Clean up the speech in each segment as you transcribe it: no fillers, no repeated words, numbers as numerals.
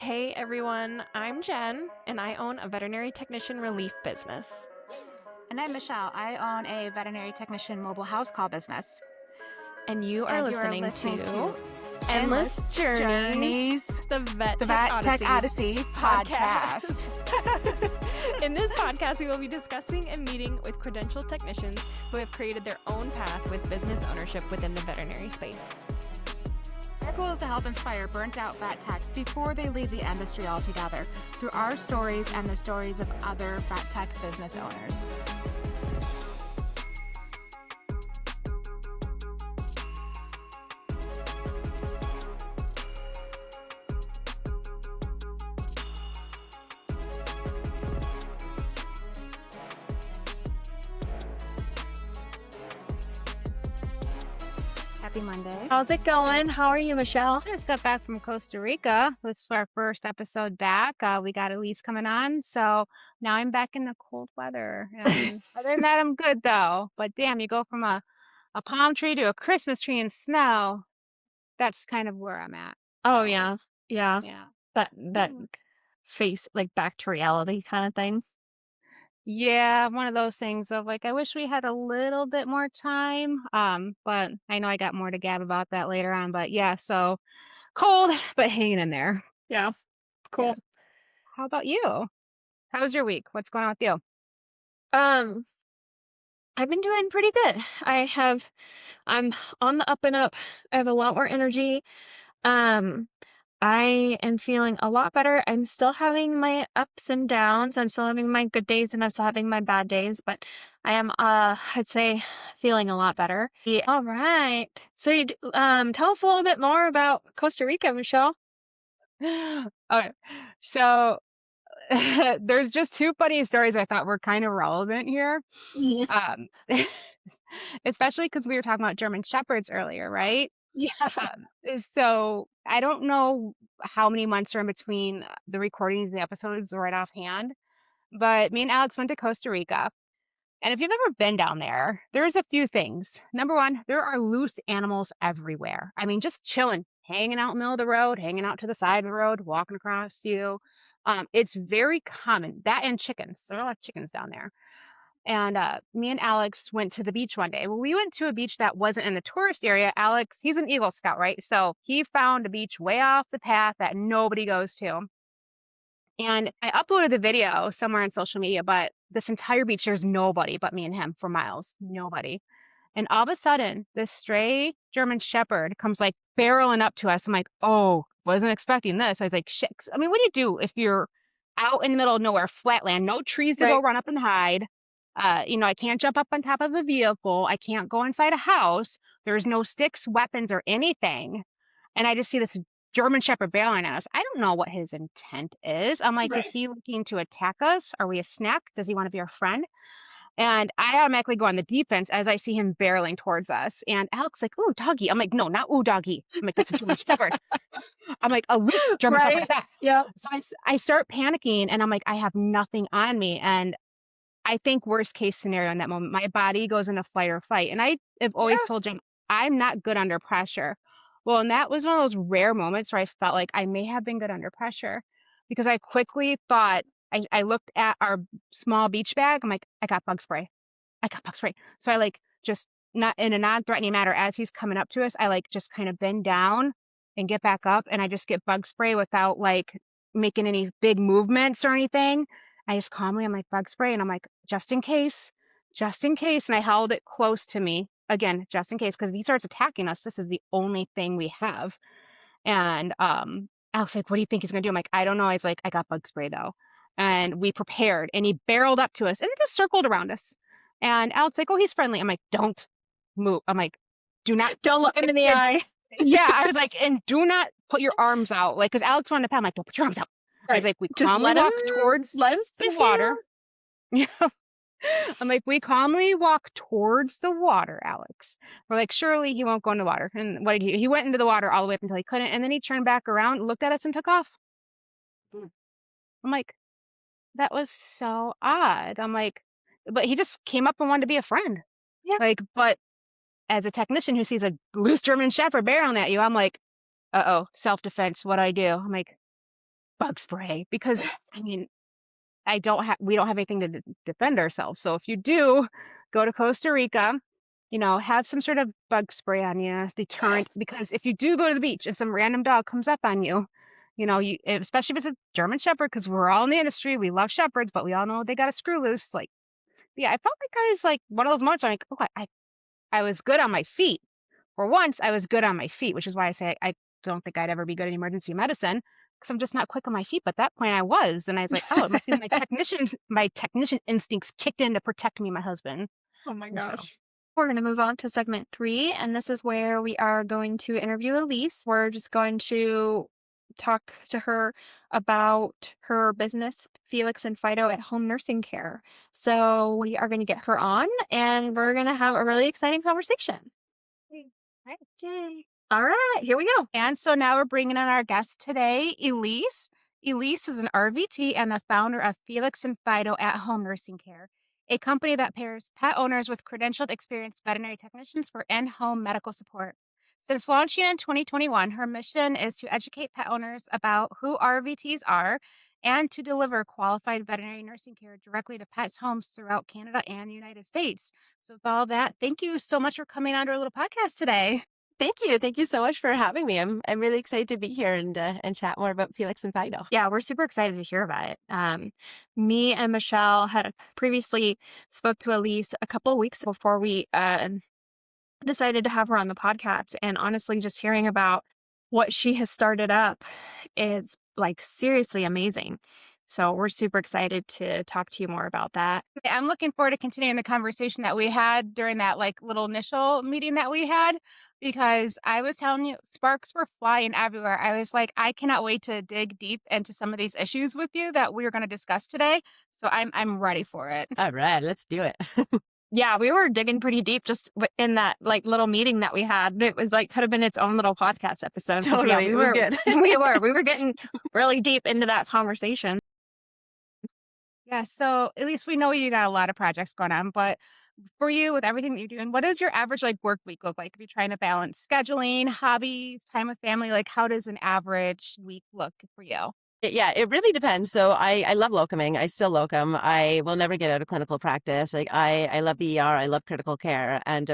Hey everyone, I'm Jen, and I own a veterinary technician relief business. And I'm Michelle. I own a veterinary technician mobile house call business. And you are And you are listening listening to to Endless Endless Journeys, Journeys, the Vet the Tech Vet Tech Odyssey Odyssey podcast. podcast. In this podcast, we will be discussing and meeting with credentialed technicians who have created their own path with business ownership within the veterinary space. Our goal is to help inspire burnt out vet techs before they leave the industry altogether through our stories and the stories of other vet tech business owners. Happy Monday. How's it going? How are you, Michelle? I just got back from Costa Rica. This is our first episode back. We got Ellyse coming on, so now I'm back in the cold weather. And other than that, I'm good though. But damn, you go from a palm tree to a Christmas tree in snow. That's kind of where I'm at. Oh So, yeah. yeah. That face like back to reality kind of thing. Yeah, one of those things of like, I wish we had a little bit more time. But I know I got more to gab about that later on. But yeah, so cold, but hanging in there. Yeah. Yeah. Cool. How about you? How was your week? What's going on with you? Um, I've been doing pretty good. I'm on the up and up. I have a lot more energy. Um, I am feeling a lot better. I'm still having my ups and downs. I'm still having my good days and I'm still having my bad days, but I am, I'd say feeling a lot better. Yeah. All right. So tell us a little bit more about Costa Rica, Michelle. Okay. So there's just two funny stories I thought were kind of relevant here. Mhm. Um, especially because we were talking about German Shepherds earlier, right? Yeah. So I don't know how many months are in between the recordings and the episodes right offhand, but me and Alex went to Costa Rica. And if you've ever been down there, there's a few things. Number one, there are loose animals everywhere. I mean, just chilling, hanging out in the middle of the road, hanging out to the side of the road, walking across you. It's very common. That and chickens. There are a lot of chickens down there. And me and Alex went to the beach one day. Well, we went to a beach that wasn't in the tourist area. Alex, he's an Eagle Scout, right? So he found a beach way off the path that nobody goes to. And I uploaded the video somewhere on social media, but this entire beach, there's nobody but me and him for miles. Nobody. And all of a sudden, this stray German Shepherd comes like barreling up to us. I'm like, oh, wasn't expecting this. I was like, shit. I mean, what do you do if you're out in the middle of nowhere, flatland, no trees to go Right. run up and hide? I can't jump up on top of a vehicle. I can't go inside a house. There's no sticks, weapons, or anything. And I just see this German Shepherd barreling at us. I don't know what his intent is. I'm like, is Right. he looking to attack us? Are we a snack? Does he want to be our friend? And I automatically go on the defense as I see him barreling towards us. And Alex like, ooh, doggy. I'm like, no, not ooh, doggy. I'm like, that's a German Shepherd. I'm like, a loose German Shepherd at Right. that. Yep. So I start panicking and I'm like, I have nothing on me. And I think worst case scenario in that moment, my body goes into fight or flight. And I have always Yeah. told Jim, I'm not good under pressure. Well, and that was one of those rare moments where I felt like I may have been good under pressure because I quickly thought, I looked at our small beach bag. I'm like, I got bug spray. I got bug spray. So I like just not in a non-threatening manner as he's coming up to us, I like just kind of bend down and get back up and I just get bug spray without like making any big movements or anything. I just calmly, I'm like bug spray and I'm like, just in case, just in case. And I held it close to me again, just in case, because if he starts attacking us, this is the only thing we have. And Alex like, what do you think he's gonna do? I'm like, I don't know. I was like, I got bug spray though. And we prepared and he barreled up to us and then just circled around us. And Alex like, oh, he's friendly. I'm like, don't move. I'm like, do not. Don't look him in the eye. Yeah, I was like, and do not put your arms out. Like, because Alex wanted to pat. I'm like, don't put your arms out. I was Right. like, we Just calmly walk towards let him the sniff water. you. Yeah. I'm like, we calmly walk towards the water, Alex. We're like, surely he won't go in the water. And what did he went into the water all the way up until he couldn't. And then he turned back around, looked at us, and took off. I'm like, that was so odd. I'm like, but he just came up and wanted to be a friend. Yeah. Like, but as a technician who sees a loose German Shepherd barreling at you, I'm like, uh-oh, self-defense, what do I do? I'm like, bug spray because I mean, we don't have anything to defend ourselves. So if you do go to Costa Rica, have some sort of bug spray on you, deterrent, because if you do go to the beach and some random dog comes up on you, especially if it's a German Shepherd, because we're all in the industry, we love Shepherds, but we all know they got a screw loose. Like, yeah, I felt like I was like one of those moments where I'm like, oh, I was good on my feet. For once, I was good on my feet, which is why I say I don't think I'd ever be good in emergency medicine because I'm just not quick on my feet. But at that point, I was, and I was like, oh, it must be my technician instincts kicked in to protect me, and my husband. Oh my And so, gosh. We're going to move on to segment 3, and this is where we are going to interview Ellyse. We're just going to talk to her about her business, Felix and Fido at Home Nursing Care. So we are going to get her on, and we're going to have a really exciting conversation. Yay. All right, here we go. And so now we're bringing in our guest today, Ellyse. Ellyse is an RVT and the founder of Felix and Fido at Home Nursing Care, a company that pairs pet owners with credentialed, experienced veterinary technicians for in-home medical support. Since launching in 2021, her mission is to educate pet owners about who RVTs are and to deliver qualified veterinary nursing care directly to pets' homes throughout Canada and the United States. So with all that, thank you so much for coming on to our little podcast today. Thank you. Thank you so much for having me. I'm really excited to be here and chat more about Felix and Fido. Yeah, we're super excited to hear about it. Me and Michelle had previously spoke to Ellyse a couple of weeks before we decided to have her on the podcast. And honestly, just hearing about what she has started up is like seriously amazing. So we're super excited to talk to you more about that. I'm looking forward to continuing the conversation that we had during that like little initial meeting that we had, because I was telling you, sparks were flying everywhere. I was like, I cannot wait to dig deep into some of these issues with you that we are going to discuss today. So I'm ready for it. All right, let's do it. Yeah, we were digging pretty deep just in that like little meeting that we had. It was like could have been its own little podcast episode. Totally, Yeah, it was good. we were getting really deep into that conversation. Yeah. So at least we know you got a lot of projects going on, but for you with everything that you're doing, what does your average like work week look like? If you're trying to balance scheduling, hobbies, time with family, like how does an average week look for you? Yeah, it really depends. So I love locuming. I still locum. I will never get out of clinical practice. Like I love the ER. I love critical care. And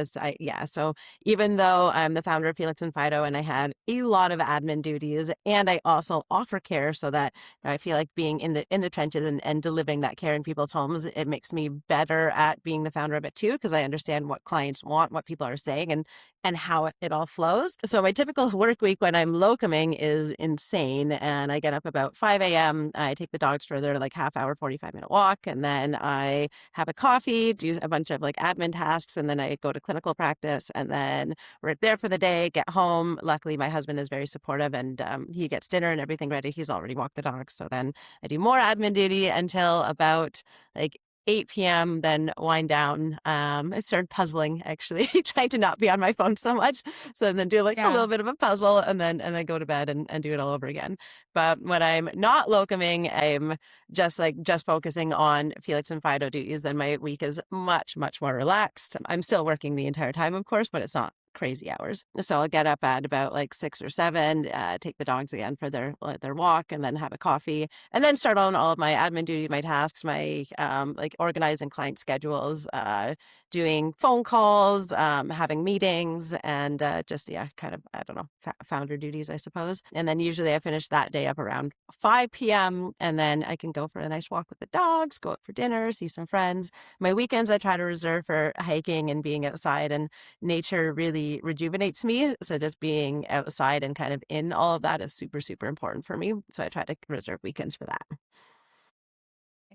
so even though I'm the founder of Felix and Fido and I have a lot of admin duties and I also offer care so that I feel like being in the trenches and delivering that care in people's homes, it makes me better at being the founder of it too, because I understand what clients want, what people are saying and how it all flows. So my typical work week when I'm locuming is insane. And I get up about 5 a.m. I take the dogs for their like half hour, 45-minute walk. And then I have a coffee, do a bunch of like admin tasks. And then I go to clinical practice and then we're there for the day, get home. Luckily, my husband is very supportive and he gets dinner and everything ready. He's already walked the dogs. So then I do more admin duty until about like 8 p.m., then wind down. I started puzzling actually, trying to not be on my phone so much. So then do like a little bit of a puzzle and then go to bed and do it all over again. But when I'm not locuming, I'm just focusing on Felix and Fido duties. Then my week is much, much more relaxed. I'm still working the entire time, of course, but it's not crazy hours. So I'll get up at about like 6 or 7, take the dogs again for their walk and then have a coffee and then start on all of my admin duty, my tasks, my like organizing client schedules, doing phone calls, having meetings and kind of, I don't know, founder duties, I suppose. And then usually I finish that day up around 5 p.m. and then I can go for a nice walk with the dogs, go out for dinner, see some friends. My weekends I try to reserve for hiking and being outside, and nature really rejuvenates me. So just being outside and kind of in all of that is super, super important for me. So I try to reserve weekends for that.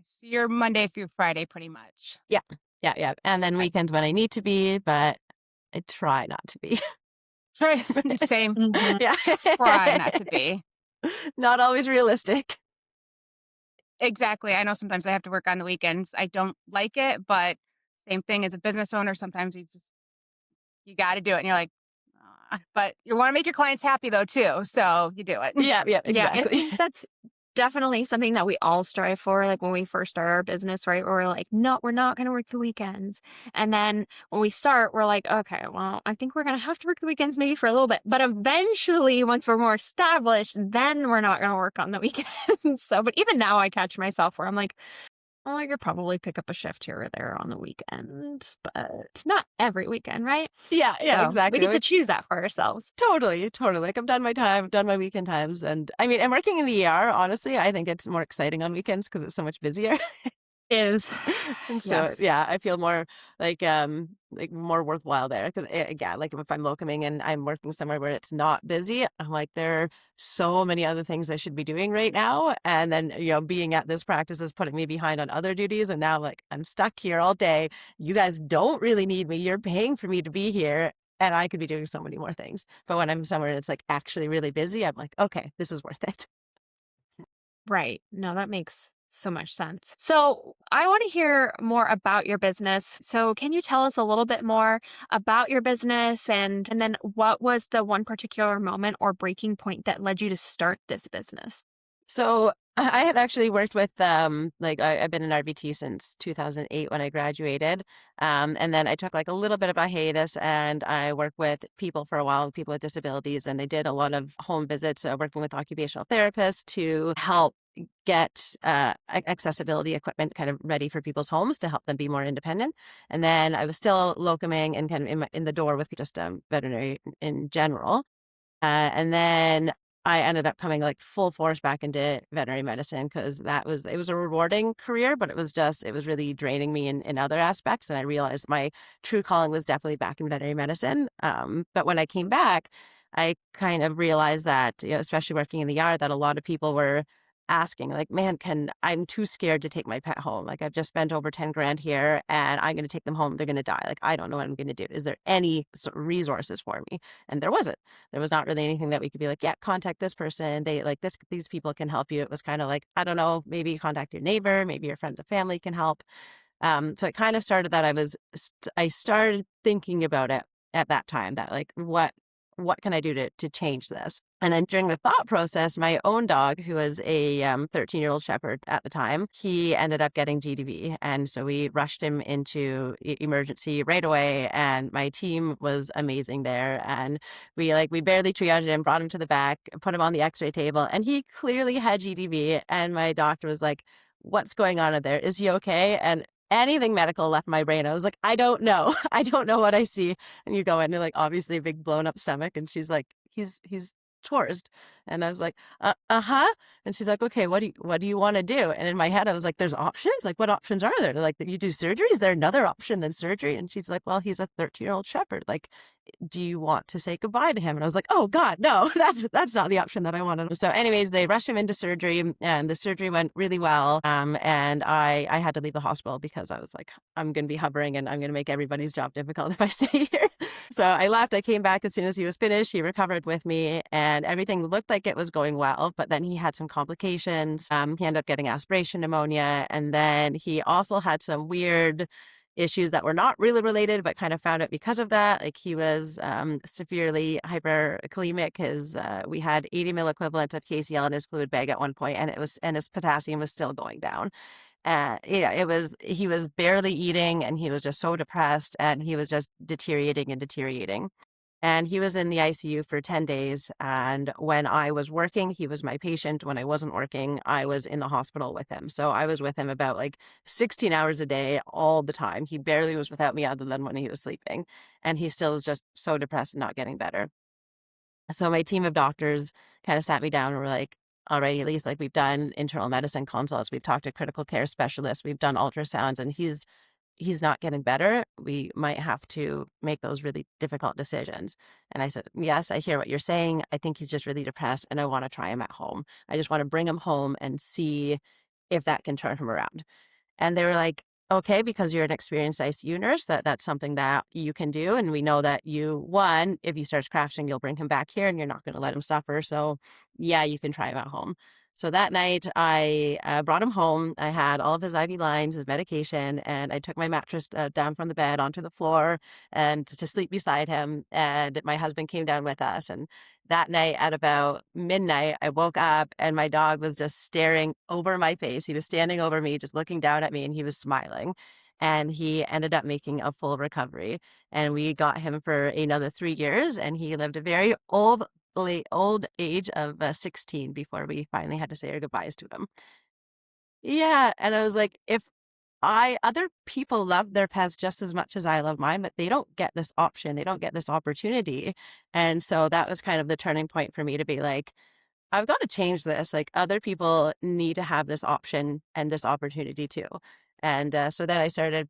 So you're Monday through Friday pretty much. Yeah. And then weekends when I need to be, but I try not to be. Same. Mhm. Yeah. Try not to be. Not always realistic. Exactly. I know sometimes I have to work on the weekends. I don't like it, but same thing as a business owner. Sometimes you got to do it. And you're like, but you want to make your clients happy though, too. So you do it. Yeah, Yeah, exactly. that's definitely something that we all strive for, like, when we first start our business, right? We're like, "No, we're not gonna work the weekends." And then when we start, we're like, "Okay, well, I think we're gonna have to work the weekends maybe for a little bit." But eventually, once we're more established, then we're not gonna work on the weekends. So, but even now I catch myself where I'm like, "Oh, I could probably pick up a shift here or there on the weekend, but not every weekend, right?" Yeah, So, we exactly. get to choose that for ourselves. Totally. Like I've done my time, done my weekend times. And I mean, and working in the ER, honestly, I think it's more exciting on weekends because it's so much busier. Is And so, yes. yeah, I feel more like more worthwhile there. Cause again, like if I'm locuming and I'm working somewhere where it's not busy, I'm like, there are so many other things I should be doing right now. And then, being at this practice is putting me behind on other duties. And now like, I'm stuck here all day. You guys don't really need me. You're paying for me to be here. And I could be doing so many more things. But when I'm somewhere that's like actually really busy, I'm like, okay, this is worth it. Right. No, that makes so much sense. So, I want to hear more about your business. So, can you tell us a little bit more about your business and then what was the one particular moment or breaking point that led you to start this business? So I had actually worked with I've been in RVT since 2008 when I graduated. And then I took like a little bit of a hiatus and I worked with people for a while, people with disabilities, and I did a lot of home visits, working with occupational therapists to help get accessibility equipment kind of ready for people's homes to help them be more independent. And then I was still locuming and kind of in the door with just veterinary in general. And then I ended up coming like full force back into veterinary medicine because it was a rewarding career, but it was really draining me in other aspects. And I realized my true calling was definitely back in veterinary medicine. But when I came back, I kind of realized that, especially working in the yard, that a lot of people were asking like, man, I'm too scared to take my pet home. Like I've just spent over 10 grand here and I'm going to take them home. They're going to die. Like, I don't know what I'm going to do. Is there any sort of resources for me? And there wasn't. There was not really anything that we could be like, yeah, contact this person. They like this, these people can help you. It was kind of like, I don't know, maybe contact your neighbor, maybe your friends and family can help. So it kind of started that I started thinking about it at that time that like, what can I do to change this? And then during the thought process, my own dog, who was a 13-year-old shepherd at the time, he ended up getting GDV. And so we rushed him into emergency right away. And my team was amazing there. And we barely triaged him, brought him to the back, put him on the x-ray table, and he clearly had GDV. And my doctor was like, what's going on in there? Is he okay? And anything medical left my brain. I was like, I don't know. I don't know what I see. And you go in and like obviously a big blown up stomach, and she's like, he's torsed. And I was like, uh-huh. And she's like, okay, what do you want to do? And in my head I was like, there's options. Like, what options are there? They're like, you do surgery? Is there another option than surgery? And she's like, well, he's a 13-year-old shepherd. Like, do you want to say goodbye to him? And I was like, oh God, no, that's not the option that I wanted. So anyways, they rushed him into surgery and the surgery went really well. And I had to leave the hospital because I was like, I'm going to be hovering and I'm going to make everybody's job difficult if I stay here. So I left. I came back as soon as he was finished. He recovered with me and everything looked like it was going well, but then he had some complications. He ended up getting aspiration pneumonia. And then he also had some weird issues that were not really related, but kind of found out because of that. Like he was severely hyperkalemic. We had 80 mil equivalent of KCl in his fluid bag at one point, and his potassium was still going down. He was barely eating, and he was just so depressed, and he was just deteriorating and deteriorating. And he was in the ICU for 10 days. And when I was working, he was my patient. When I wasn't working, I was in the hospital with him. So I was with him about like 16 hours a day all the time. He barely was without me other than when he was sleeping. And he still was just so depressed and not getting better. So my team of doctors kind of sat me down and were like, all right, Ellyse, like we've done internal medicine consults, we've talked to critical care specialists, we've done ultrasounds, and he's not getting better. We might have to make those really difficult decisions. And I said, yes, I hear what you're saying. I think he's just really depressed and I want to try him at home. I just want to bring him home and see if that can turn him around. And they were like, okay, because you're an experienced ICU nurse, that's something that you can do. And we know that if he starts crashing, you'll bring him back here and you're not going to let him suffer. So yeah, you can try him at home. So that night I brought him home. I had all of his IV lines, his medication, and I took my mattress down from the bed onto the floor and to sleep beside him. And my husband came down with us. And that night at about midnight, I woke up and my dog was just staring over my face. He was standing over me, just looking down at me, and he was smiling. And he ended up making a full recovery. And we got him for another 3 years, and he lived a very old age of 16 before we finally had to say our goodbyes to him. Yeah, and I was like, if other people love their pets just as much as I love mine, but they don't get this option, they don't get this opportunity. And so that was kind of the turning point for me to be like, I've got to change this. Like, other people need to have this option and this opportunity too. And so then I started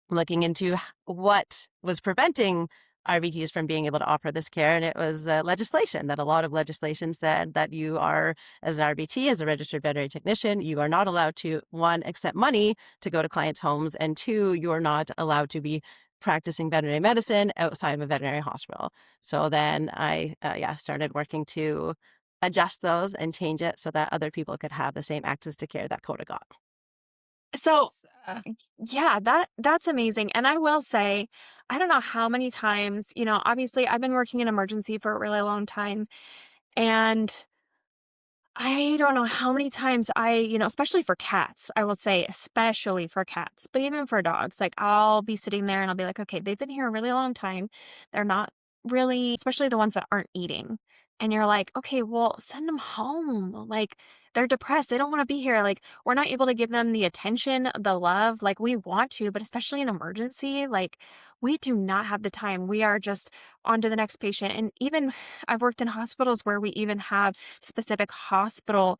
looking into what was preventing RVTs from being able to offer this care. And it was legislation, that a lot of legislation said that you are, as an RVT, as a registered veterinary technician, you are not allowed to, one, accept money to go to clients' homes, and two, you're not allowed to be practicing veterinary medicine outside of a veterinary hospital. So then I, started working to adjust those and change it so that other people could have the same access to care that Coda got. So, Uh, yeah, that's amazing. And I will say, I don't know how many times, obviously I've been working in emergency for a really long time, and I don't know how many times especially for cats, I will say, especially for cats, but even for dogs, like I'll be sitting there and I'll be like, okay, they've been here a really long time. They're not really, especially the ones that aren't eating. And you're like, okay, well, send them home. Like, they're depressed. They don't want to be here. Like, we're not able to give them the attention, the love, like we want to, but especially in emergency, like we do not have the time. We are just on to the next patient. And even I've worked in hospitals where we even have specific hospital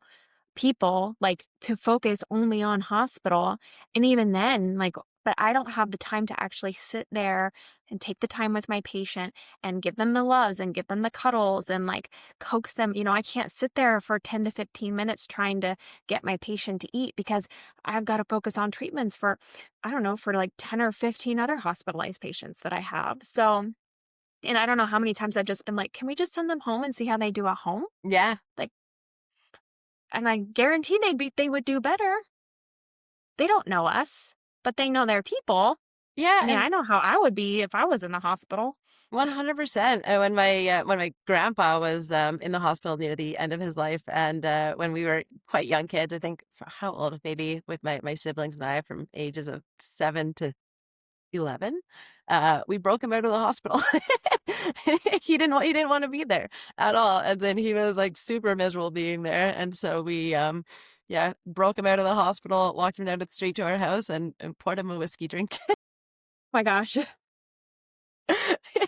people, like, to focus only on hospital. And even then, like, but I don't have the time to actually sit there and take the time with my patient and give them the loves and give them the cuddles and like coax them. I can't sit there for 10 to 15 minutes trying to get my patient to eat because I've got to focus on treatments for, I don't know, for like 10 or 15 other hospitalized patients that I have. So, and I don't know how many times I've just been like, can we just send them home and see how they do at home? Yeah. Like, and I guarantee they would do better. They don't know us, but they know their people. Yeah. I mean, And I know how I would be if I was in the hospital. 100%. And when my grandpa was in the hospital near the end of his life, and when we were quite young kids, I think how old, maybe with my siblings and I, from ages of 7 to 11, we broke him out of the hospital. He didn't want to be there at all, and then he was like super miserable being there, and so we broke him out of the hospital, walked him down to the street to our house, and poured him a whiskey drink. My gosh.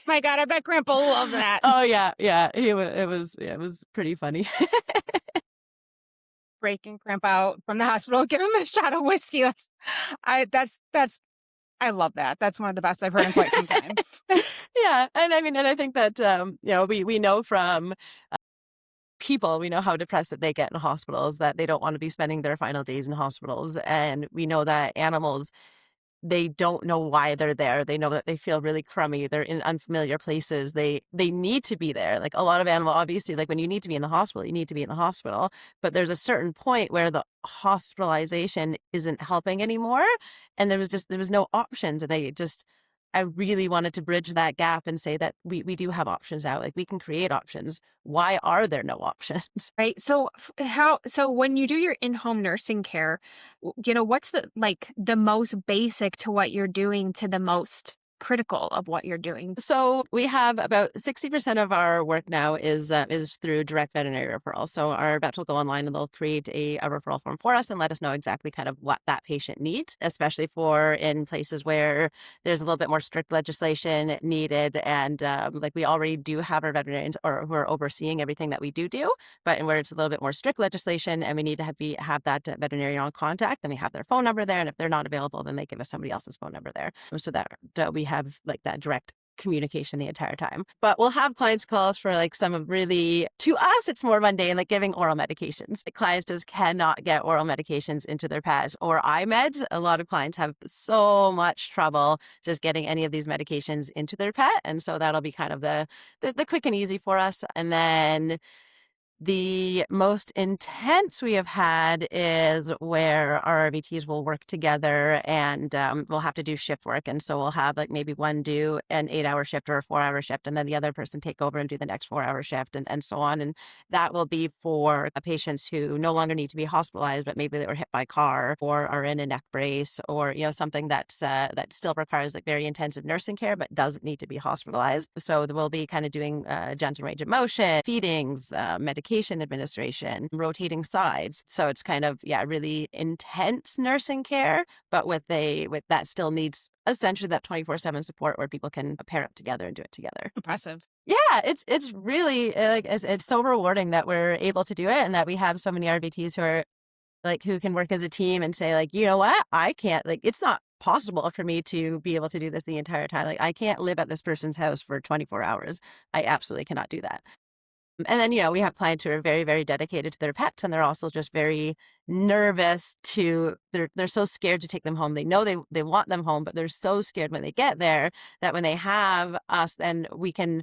my God, I bet Grandpa loved that. Oh yeah, it was pretty funny. Breaking Grandpa out from the hospital, give him a shot of whiskey. I love that. That's one of the best I've heard in quite some time. Yeah, and I mean, and I think that we know from people, we know how depressed that they get in hospitals, that they don't want to be spending their final days in hospitals, and we know that animals, they don't know why they're there. They know that they feel really crummy. They're in unfamiliar places. They need to be there. Like a lot of animal, obviously, like when you need to be in the hospital, you need to be in the hospital. But there's a certain point where the hospitalization isn't helping anymore. And there was no options. And I really wanted to bridge that gap and say that we do have options now. Like we can create options. Why are there no options? Right. So so when you do your in-home nursing care, what's the most basic to what you're doing to the most critical of what you're doing? So we have about 60% of our work now is through direct veterinary referral. So our vets will go online and they'll create a referral form for us and let us know exactly kind of what that patient needs, especially for in places where there's a little bit more strict legislation needed. And like we already do have our veterinarians or who are overseeing everything that we do, but where it's a little bit more strict legislation and we need to have that veterinarian on contact, then we have their phone number there. And if they're not available, then they give us somebody else's phone number there so that we have like that direct communication the entire time. But we'll have clients call us for like some of really, to us, it's more mundane, like giving oral medications. The clients just cannot get oral medications into their pets or eye meds. A lot of clients have so much trouble just getting any of these medications into their pet. And so that'll be kind of the quick and easy for us. And then The most intense we have had is where our RVTs will work together and we'll have to do shift work. And so we'll have like maybe one do an 8-hour shift or a 4-hour shift, and then the other person take over and do the next 4-hour shift and so on. And that will be for patients who no longer need to be hospitalized, but maybe they were hit by a car or are in a neck brace or, something that's that still requires like very intensive nursing care, but doesn't need to be hospitalized. So we'll be kind of doing gentle range of motion, feedings, medication administration, rotating sides. So it's kind of, really intense nursing care, but with that still needs essentially that 24/7 support where people can pair up together and do it together. Impressive. Yeah, it's really like it's so rewarding that we're able to do it and that we have so many RVTs who are like who can work as a team and say like, you know what, I can't, like it's not possible for me to be able to do this the entire time. Like I can't live at this person's house for 24 hours. I absolutely cannot do that. And then, we have clients who are very, very dedicated to their pets, and they're also just very nervous they're so scared to take them home. They know they want them home, but they're so scared when they get there that when they have us, then we can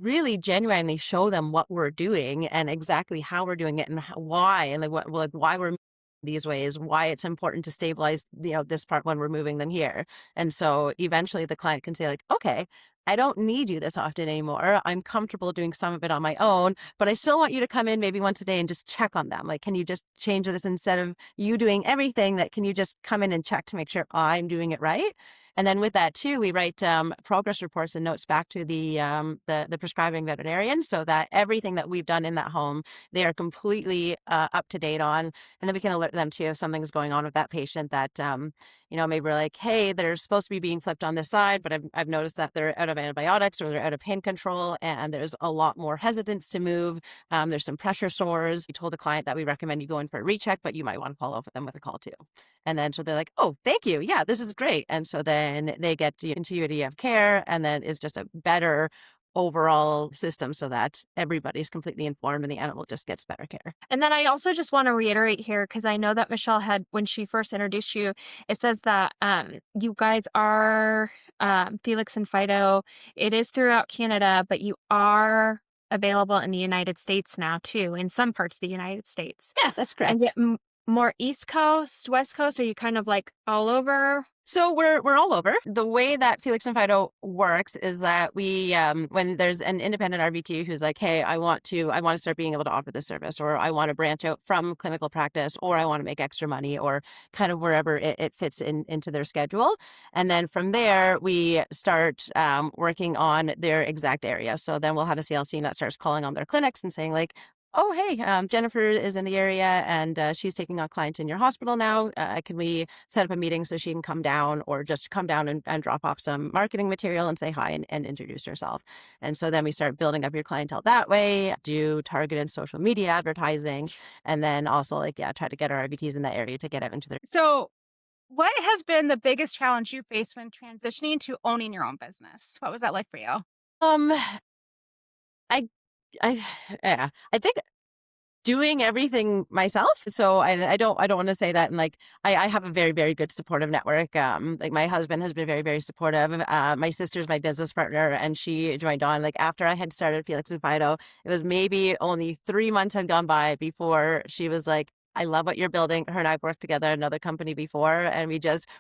really genuinely show them what we're doing and exactly how we're doing it and why, and why we're these ways, why it's important to stabilize, this part when we're moving them here. And so eventually the client can say like, okay, I don't need you this often anymore. I'm comfortable doing some of it on my own, but I still want you to come in maybe once a day and just check on them. Like, can you just change this instead of you doing everything? That can you just come in and check to make sure I'm doing it right? And then with that too, we write progress reports and notes back to the prescribing veterinarian, so that everything that we've done in that home, they are completely up to date on. And then we can alert them too if something's going on with that patient that, maybe we're like, hey, they're supposed to be being flipped on this side, but I've noticed that they're out of antibiotics or they're out of pain control and there's a lot more hesitance to move. There's some pressure sores. We told the client that we recommend you go in for a recheck, but you might want to follow up with them with a call too. And then so they're like, oh, thank you. Yeah, this is great. And so then they get continuity of care, and then it's just a better overall system so that everybody's completely informed and the animal just gets better care. And then I also just want to reiterate here, because I know that Michelle had, when she first introduced you, it says that you guys are Felix and Fido. It is throughout Canada, but you are available in the United States now too, in some parts of the United States. Yeah, that's correct. And yet more East Coast, West Coast? Are you kind of like all over? So we're all over. The way that Felix and Fido works is that we, when there's an independent RVT who's like, hey, I want to start being able to offer this service, or I want to branch out from clinical practice, or I want to make extra money, or kind of wherever it fits into their schedule. And then from there, we start working on their exact area. So then we'll have a sales team that starts calling on their clinics and saying like, oh, hey, Jennifer is in the area and she's taking on clients in your hospital now. Can we set up a meeting so she can come down, or just come down and drop off some marketing material and say hi and introduce herself? And so then we start building up your clientele that way, do targeted social media advertising, and then also try to get our RVTs in that area to get out into their. So, what has been the biggest challenge you faced when transitioning to owning your own business? What was that like for you? I yeah, I think doing everything myself. So I don't want to say that. And I have a very, very good supportive network. My husband has been very, very supportive. My sister's my business partner, and she joined on after I had started Felix and Fido. It was maybe only 3 months had gone by before she was like, I love what you're building. Her and I've worked together at another company before, and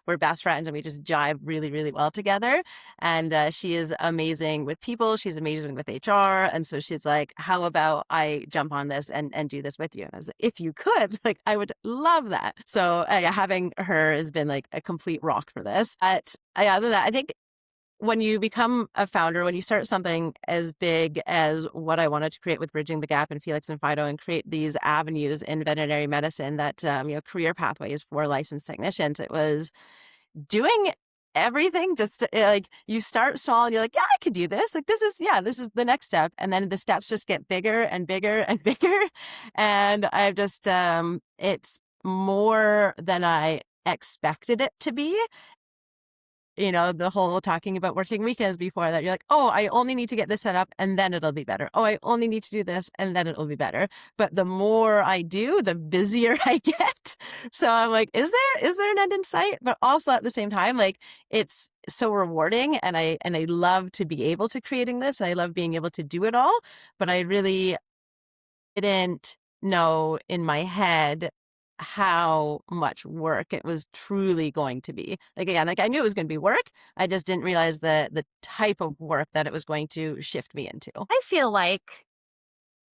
we're best friends, and we just jive really, really well together. And she is amazing with people. She's amazing with HR. And so she's like, how about I jump on this and do this with you? And I was like, if you could, I would love that. So having her has been a complete rock for this. But other than that, I think when you become a founder, when you start something as big as what I wanted to create with Bridging the Gap and Felix and Fido, and create these avenues in veterinary medicine that, career pathways for licensed technicians, it was doing everything. Just you start small and you're like, yeah, I could do this. This is the next step. And then the steps just get bigger and bigger and bigger. And I've just, it's more than I expected it to be. The whole talking about working weekends before that, you're like, oh, I only need to get this set up and then it'll be better. Oh, I only need to do this and then it'll be better. But the more I do, the busier I get. So I'm like, is there an end in sight? But also at the same time, it's so rewarding, and I love to be able to creating this. And I love being able to do it all. But I really didn't know in my head how much work it was truly going to be. Like, again, like I knew it was going to be work. I just didn't realize the type of work that it was going to shift me into. I feel like,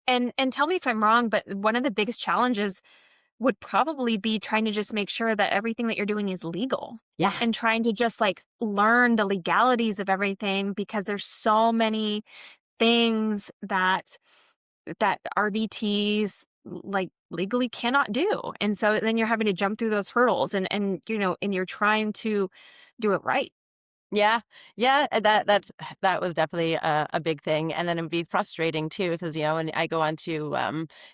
and tell me if I'm wrong, but one of the biggest challenges would probably be trying to just make sure that everything that you're doing is legal, Yeah. and trying to just like learn the legalities of everything, because there's so many things that RVTs like legally cannot do. And so then you're having to jump through those hurdles, and and you're trying to do it right. Yeah. Yeah. That was definitely a big thing. And then it'd be frustrating too, because, when I go onto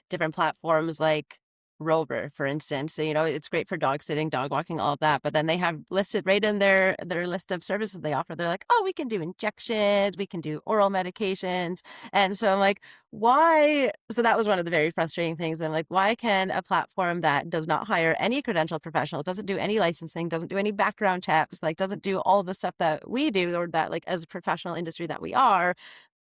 different platforms like Rover, for instance, so, it's great for dog sitting, dog walking, all of that. But then they have listed right in their list of services they offer. They're like, oh, we can do injections, we can do oral medications. And so I'm like, why? So that was one of the very frustrating things. I'm like, why can a platform that does not hire any credentialed professional, doesn't do any licensing, doesn't do any background checks, like doesn't do all the stuff that we do, or that like as a professional industry that we are,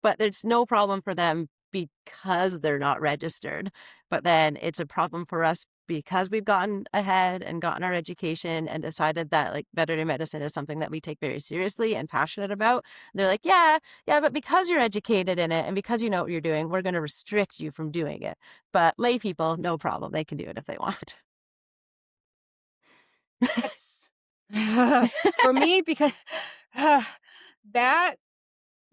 but there's no problem for them because they're not registered. But then it's a problem for us because we've gotten ahead and gotten our education and decided that like veterinary medicine is something that we take very seriously and passionate about. They're like, yeah, but because you're educated in it and because you know what you're doing, we're going to restrict you from doing it. But lay people, no problem. They can do it if they want. That's for me, because that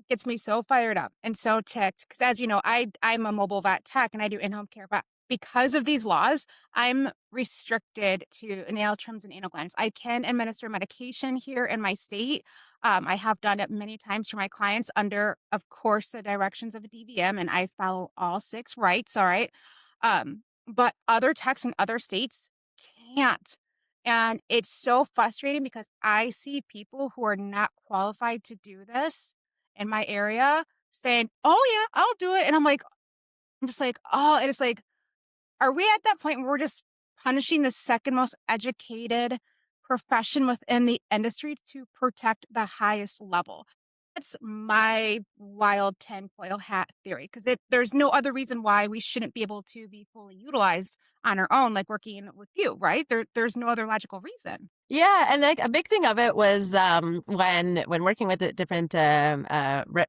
gets me so fired up and so ticked, because as you know, I'm a mobile vet tech and I do in-home care, but because of these laws, I'm restricted to nail trims and anal glands. I can administer medication here in my state. I have done it many times for my clients under, of course, the directions of a DVM, and I follow all 6 rights, all right? But other techs in other states can't. And it's so frustrating because I see people who are not qualified to do this in my area saying, "Oh yeah, I'll do it." And I'm just like, "Oh," and it's like, are we at that point where we're just punishing the second most educated profession within the industry to protect the highest level? That's my wild tinfoil hat theory, because there's no other reason why we shouldn't be able to be fully utilized on our own, like working with you, right? There's no other logical reason. Yeah, and like a big thing of it was when working with the different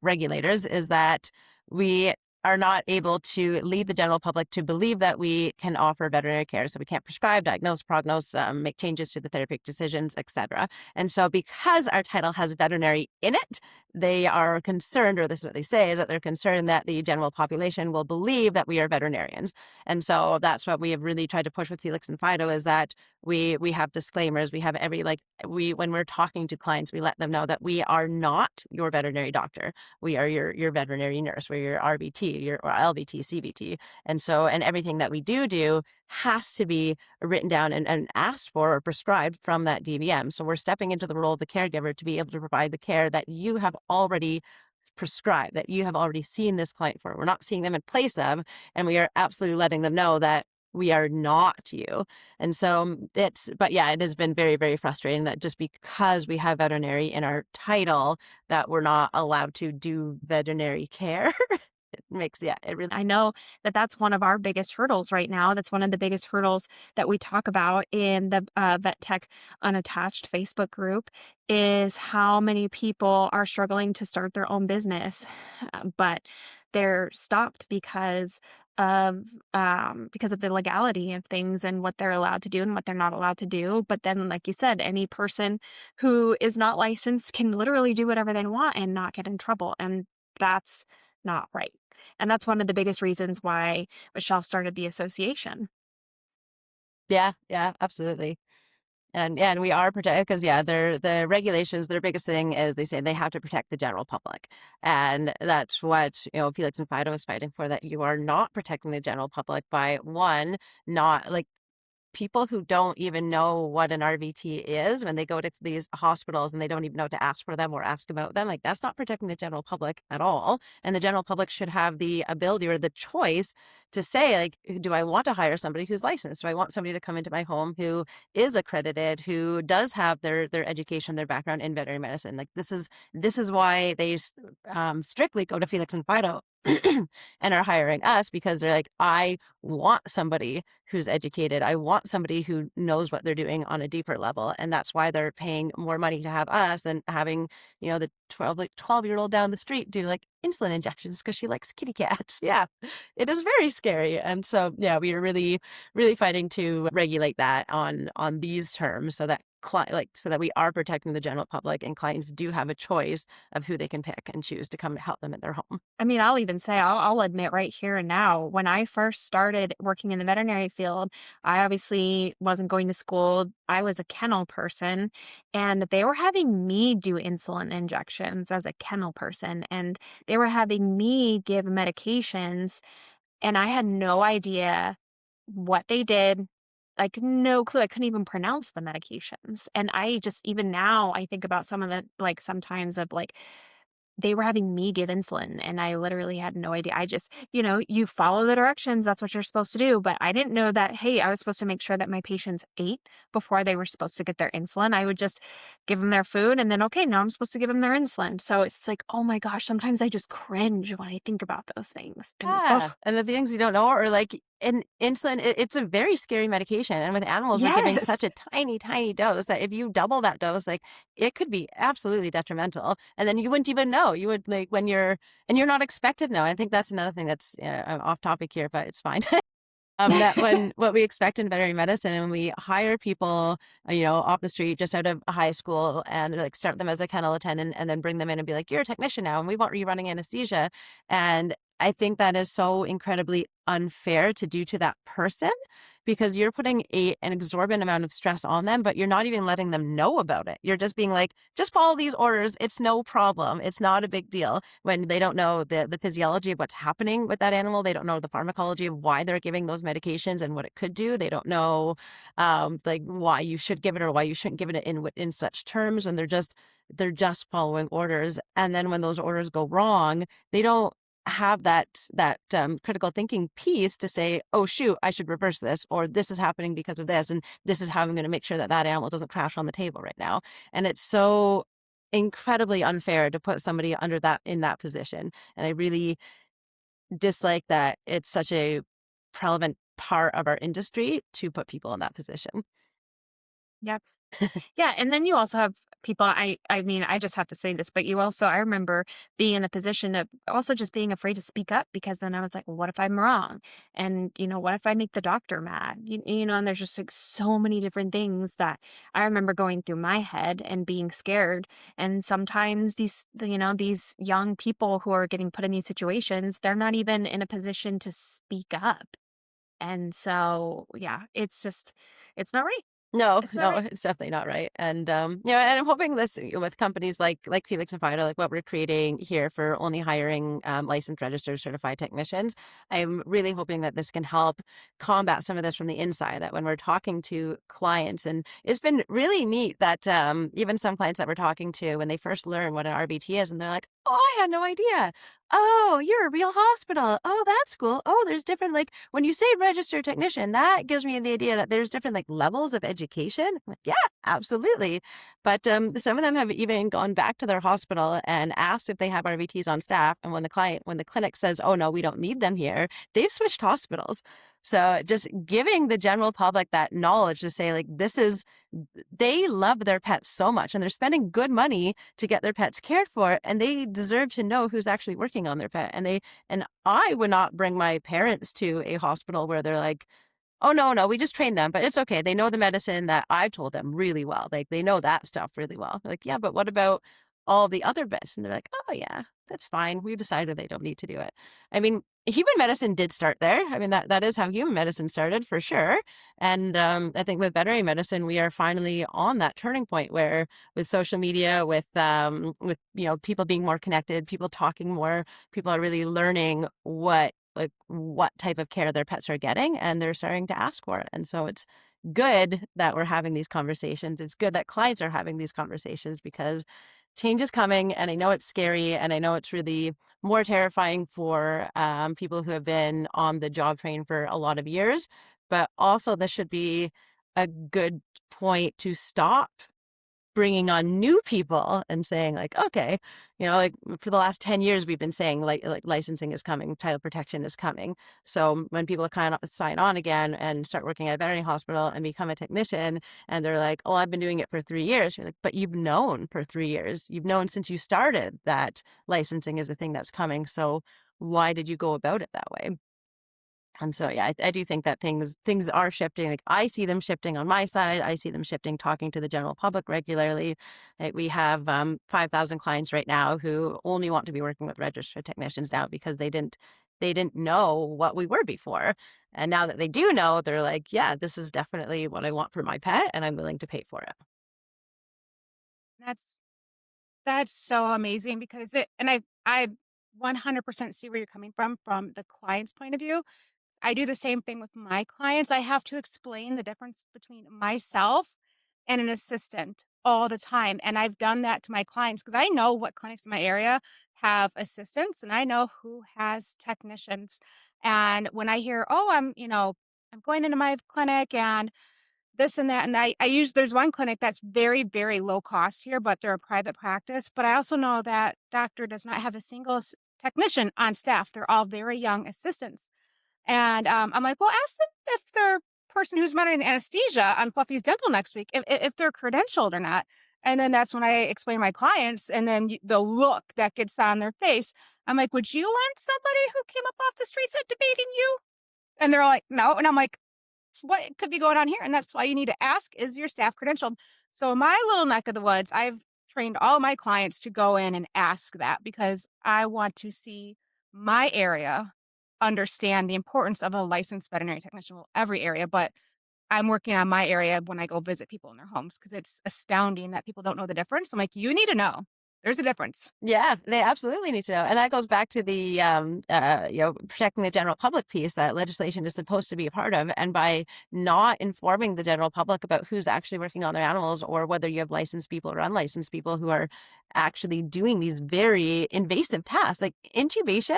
regulators is that we are not able to lead the general public to believe that we can offer veterinary care. So we can't prescribe, diagnose, prognose, make changes to the therapeutic decisions, etc. And so because our title has veterinary in it, they are concerned, or this is what they say, is that they're concerned that the general population will believe that we are veterinarians. And so that's what we have really tried to push with Felix and Fido, is that we have disclaimers. We have when we're talking to clients, we let them know that we are not your veterinary doctor. We are your veterinary nurse. We're your RVT, or LVT, CVT. And everything that we do has to be written down and asked for or prescribed from that DVM. So we're stepping into the role of the caregiver to be able to provide the care that you have already prescribed, that you have already seen this client for. We're not seeing them in place of, and we are absolutely letting them know that we are not you. And so but yeah, it has been very, very frustrating that just because we have veterinary in our title, that we're not allowed to do veterinary care. It really. I know that that's one of our biggest hurdles right now. That's one of the biggest hurdles that we talk about in the Vet Tech Unattached Facebook group, is how many people are struggling to start their own business, but they're stopped of because of the legality of things and what they're allowed to do and what they're not allowed to do. But then, like you said, any person who is not licensed can literally do whatever they want and not get in trouble, and that's not right. And that's one of the biggest reasons why Michelle started the association. Yeah, absolutely. And we are protected because the regulations, their biggest thing is they say they have to protect the general public. And that's what, Felix and Fido is fighting for, that you are not protecting the general public by, one, not like people who don't even know what an RVT is, when they go to these hospitals and they don't even know to ask for them or ask about them, like that's not protecting the general public at all. And the general public should have the ability or the choice to say, like, do I want to hire somebody who's licensed? Do I want somebody to come into my home who is accredited, who does have their education, their background in veterinary medicine? Like this is why they strictly go to Felix and Fido and are hiring us because they're like, I want somebody who's educated. I want somebody who knows what they're doing on a deeper level. And that's why they're paying more money to have us than having, the 12-year-old down the street do like insulin injections because she likes kitty cats. Yeah, it is very scary. And so, yeah, we are really, really fighting to regulate that on these terms so that so that we are protecting the general public and clients do have a choice of who they can pick and choose to come to help them in their home. I mean, I'll even say, I'll admit right here and now, when I first started working in the veterinary field, I obviously wasn't going to school. I was a kennel person, and they were having me do insulin injections as a kennel person, and they were having me give medications, and I had no idea what they did. Like, no clue. I couldn't even pronounce the medications. And I just, even now, I think about some of the, like, sometimes of like, they were having me give insulin, and I literally had no idea. I just, you follow the directions, that's what you're supposed to do, but I didn't know that, hey, I was supposed to make sure that my patients ate before they were supposed to get their insulin. I would just give them their food, and then, okay, now I'm supposed to give them their insulin. So it's like, oh my gosh, sometimes I just cringe when I think about those things. And Yeah, oh, and the things you don't know or like in insulin, it's a very scary medication, and with animals, we're giving such yes. a tiny, tiny dose that if you double that dose, like, it could be absolutely detrimental, and then you wouldn't even know. You would, like, and you're not expected to know. I think that's another thing that's, I'm off topic here, but it's fine. That when what we expect in veterinary medicine, and when we hire people, off the street just out of high school, and like start them as a kennel attendant, and then bring them in and be like, "You're a technician now, and we want you running anesthesia," and I think that is so incredibly unfair to do to that person because you're putting an exorbitant amount of stress on them, but you're not even letting them know about it. You're just being like, just follow these orders. It's no problem. It's not a big deal when they don't know the physiology of what's happening with that animal. They don't know the pharmacology of why they're giving those medications and what it could do. They don't know like why you should give it or why you shouldn't give it in such terms. And they're just following orders. And then when those orders go wrong, they don't have that critical thinking piece to say, oh shoot, I should reverse this, or this is happening because of this, and this is how I'm going to make sure that that animal doesn't crash on the table right now. And it's so incredibly unfair to put somebody in that position. And I really dislike that it's such a prevalent part of our industry to put people in that position. Yep. Yeah, and then you also have people, I mean, I just have to say this, but you also, I remember being in the position of also just being afraid to speak up, because then I was like, well, what if I'm wrong? And, what if I make the doctor mad? And there's just like so many different things that I remember going through my head and being scared. And sometimes these young people who are getting put in these situations, they're not even in a position to speak up. And so, yeah, it's not right. No, It's not no, right. it's definitely not right. And and I'm hoping this with companies like Felix and Fido, like what we're creating here for only hiring licensed, registered, certified technicians. I'm really hoping that this can help combat some of this from the inside. That when we're talking to clients, and it's been really neat that even some clients that we're talking to, when they first learn what an RVT is, and they're like, "Oh, I had no idea. Oh, you're a real hospital. Oh, that's cool. Oh, there's different, like, when you say registered technician, that gives me the idea that there's different, like, levels of education." I'm like, yeah, absolutely. But some of them have even gone back to their hospital and asked if they have RVTs on staff. And when the clinic says, oh, no, we don't need them here, they've switched hospitals. So just giving the general public that knowledge to say, like, they love their pets so much, and they're spending good money to get their pets cared for, and they deserve to know who's actually working on their pet. And I would not bring my parents to a hospital where they're like, oh, no, no, we just trained them, but it's okay. They know the medicine that I told them really well. Like, they know that stuff really well. Like, yeah, but what about all the other bits? And they're like, oh, yeah, that's fine. We decided they don't need to do it. I mean, human medicine did start there. I mean, that is how human medicine started for sure. And I think with veterinary medicine, we are finally on that turning point where with social media, with people being more connected, people talking more, people are really learning what type of care their pets are getting, and they're starting to ask for it. And so it's good that we're having these conversations. It's good that clients are having these conversations because change is coming, and I know it's scary, and I know it's really more terrifying for people who have been on the job train for a lot of years. But also, this should be a good point to stop bringing on new people and saying like, okay, like for the last 10 years, we've been saying like licensing is coming, title protection is coming. So when people kind of sign on again and start working at a veterinary hospital and become a technician and they're like, oh, I've been doing it for 3 years. You're like, but you've known for 3 years. You've known since you started that licensing is a thing that's coming. So why did you go about it that way? And so, yeah, I do think that things are shifting. Like I see them shifting on my side. I see them shifting, talking to the general public regularly. Like we have 5,000 clients right now who only want to be working with registered technicians now because they didn't know what we were before. And now that they do know, they're like, yeah, this is definitely what I want for my pet and I'm willing to pay for it. That's that's so amazing because I 100% see where you're coming from the client's point of view. I do the same thing with my clients. I have to explain the difference between myself and an assistant all the time. And I've done that to my clients because I know what clinics in my area have assistants and I know who has technicians. And when I hear, oh, I'm going into my clinic and this and that. And there's one clinic that's very, very low cost here, but they're a private practice. But I also know that doctor does not have a single technician on staff. They're all very young assistants. And, I'm like, "Well, ask them if their person who's monitoring the anesthesia on Fluffy's Dental next week, if they're credentialed or not." And then that's when I explain to my clients, and then the look that gets on their face. I'm like, "Would you want somebody who came up off the streets at debating you?" And they're like, "No." And I'm like, "What could be going on here?" And that's why you need to ask, is your staff credentialed? So in my little neck of the woods, I've trained all my clients to go in and ask that because I want to see my area understand the importance of a licensed veterinary technician. Well, every area, but I'm working on my area when I go visit people in their homes because it's astounding that people don't know the difference. I'm like, you need to know. There's a difference. Yeah, they absolutely need to know. And that goes back to the, protecting the general public piece that legislation is supposed to be a part of. And by not informing the general public about who's actually working on their animals or whether you have licensed people or unlicensed people who are actually doing these very invasive tasks, like intubation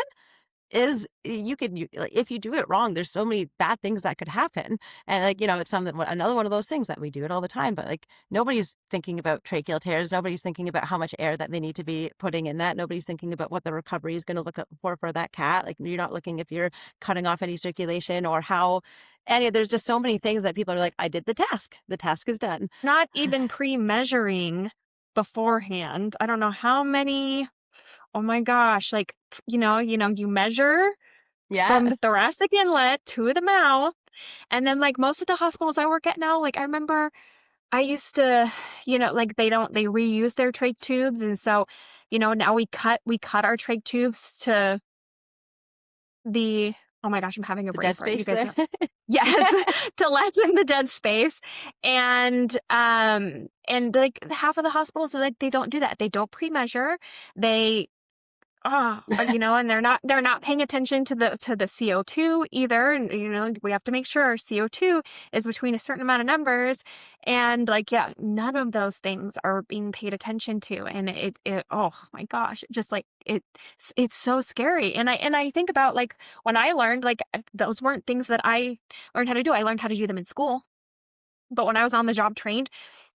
is like, if you do it wrong, there's so many bad things that could happen. And like, it's another one of those things that we do it all the time, but like nobody's thinking about tracheal tears. Nobody's thinking about how much air that they need to be putting in that. Nobody's thinking about what the recovery is going to look for that cat. Like you're not looking if you're cutting off any circulation or there's just so many things that people are like, I did the task. The task is done. Not even pre-measuring beforehand. I don't know how many, oh my gosh, like, you measure Yeah. from the thoracic inlet to the mouth. And then like most of the hospitals I work at now, like I remember I used to, like they reuse their trach tubes. And so, now we cut our trach tubes to oh my gosh, I'm having a The brain dead fart. You space guys there. know. Yes, to lessen the dead space. And like half of the hospitals are like, they don't do that. They don't pre-measure. They and they're not paying attention to the CO2 either. And, we have to make sure our CO2 is between a certain amount of numbers. And like, yeah, none of those things are being paid attention to. And it oh my gosh, just like it's so scary. And I think about like when I learned, like those weren't things that I learned how to do. I learned how to do them in school. But when I was on the job trained,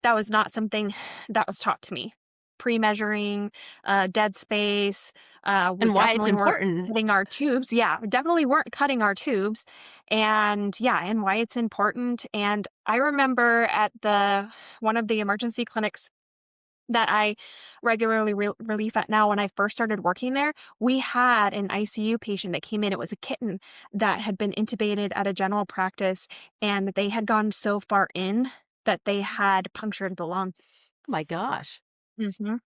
that was not something that was taught to me. Pre-measuring, dead space, we And why it's definitely weren't important. cutting our tubes. Yeah, we definitely weren't cutting our tubes. And yeah, and why it's important. And I remember at one of the emergency clinics that I regularly relief at now, when I first started working there, we had an ICU patient that came in. It was a kitten that had been intubated at a general practice, and they had gone so far in that they had punctured the lung. Oh my gosh.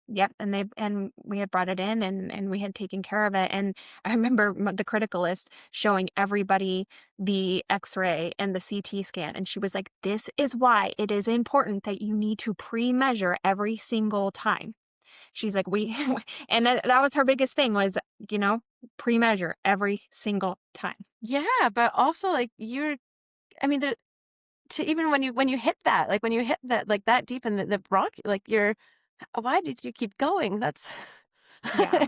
Yep, and we had brought it in, and we had taken care of it. And I remember the criticalist showing everybody the X-ray and the CT scan, and she was like, "This is why it is important that you need to pre-measure every single time." She's like, "We," and that was her biggest thing was, pre-measure every single time. Yeah, but also like there to even when you hit that, like when you hit that like that deep in the bronch, like why did you keep going? That's Yeah.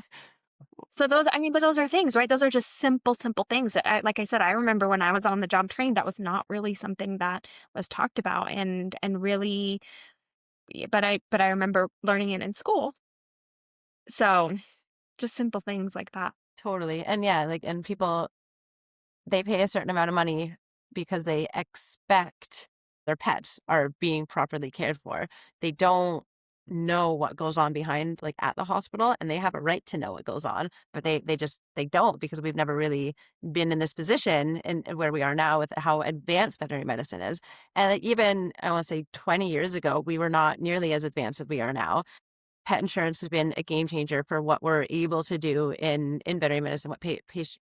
So but those are things, right? Those are just simple things that like I said, I remember when I was on the job trained, that was not really something that was talked about and really but I remember learning it in school. So, just simple things like that. Totally. And yeah, like, and people, they pay a certain amount of money because they expect their pets are being properly cared for. They don't know what goes on behind, like, at the hospital, and they have a right to know what goes on, but they don't, because we've never really been in this position and where we are now with how advanced veterinary medicine is. And like, even I want to say 20 years ago, we were not nearly as advanced as we are now. Pet insurance has been a game changer for what we're able to do in veterinary medicine,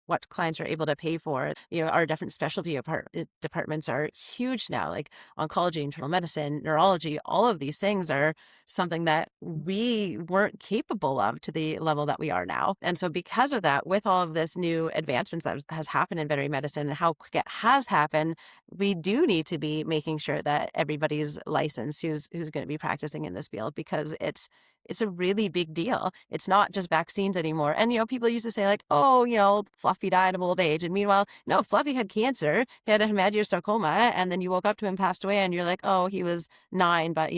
what clients are able to pay for. Our different specialty departments are huge now, like oncology, internal medicine, neurology. All of these things are something that we weren't capable of to the level that we are now. And so because of that, with all of this new advancements that has happened in veterinary medicine and how quick it has happened, we do need to be making sure that everybody's licensed who's going to be practicing in this field, because it's a really big deal. It's not just vaccines anymore. And, people used to say like, oh, Fluffy died of old age. And meanwhile, no, Fluffy had cancer. He had a hemangiosarcoma. And then you woke up to him, passed away, and you're like, oh, he was 9, but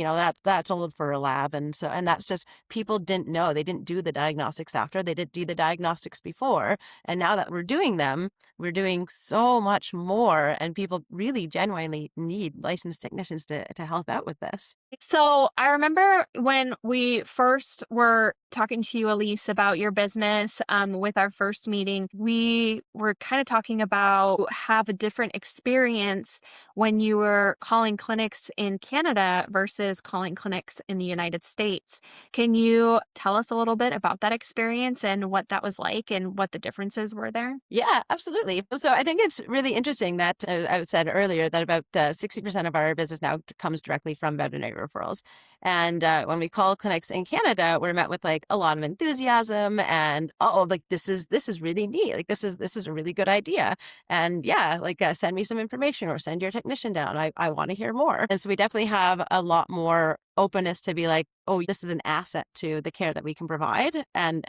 that's old for a lab. And that's just, people didn't know. They didn't do the diagnostics after. They didn't do the diagnostics before. And now that we're doing them, we're doing so much more. And people really genuinely need licensed technicians to help out with this. So I remember when we first were talking to you, Ellyse, about your business with our first meeting, we were kind of talking about have a different experience when you were calling clinics in Canada versus calling clinics in the United States. Can you tell us a little bit about that experience and what that was like and what the differences were there? Yeah, absolutely. So I think it's really interesting that I said earlier that about 60% of our business now comes directly from veterinary referrals. And when we call clinics in Canada, we're met with like a lot of enthusiasm and, oh, like this is really neat. Like this is a really good idea. And yeah, like send me some information or send your technician down. I want to hear more. And so we definitely have a lot more openness to be like, oh, this is an asset to the care that we can provide, and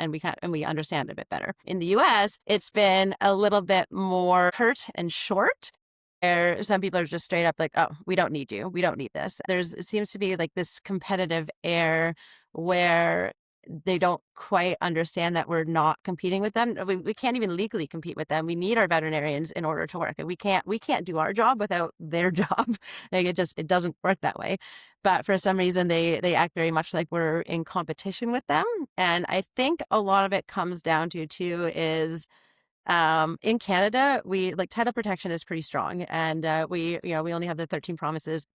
we understand it a bit better. In the US, it's been a little bit more curt and short. Where some people are just straight up like, oh, we don't need you. We don't need this. It seems to be like this competitive air where they don't quite understand that we're not competing with them. We can't even legally compete with them. We need our veterinarians in order to work. And we can't do our job without their job. Like it doesn't work that way. But for some reason they act very much like we're in competition with them. And I think a lot of it comes down to too is in Canada, we like title protection is pretty strong, and we only have the 13 provinces,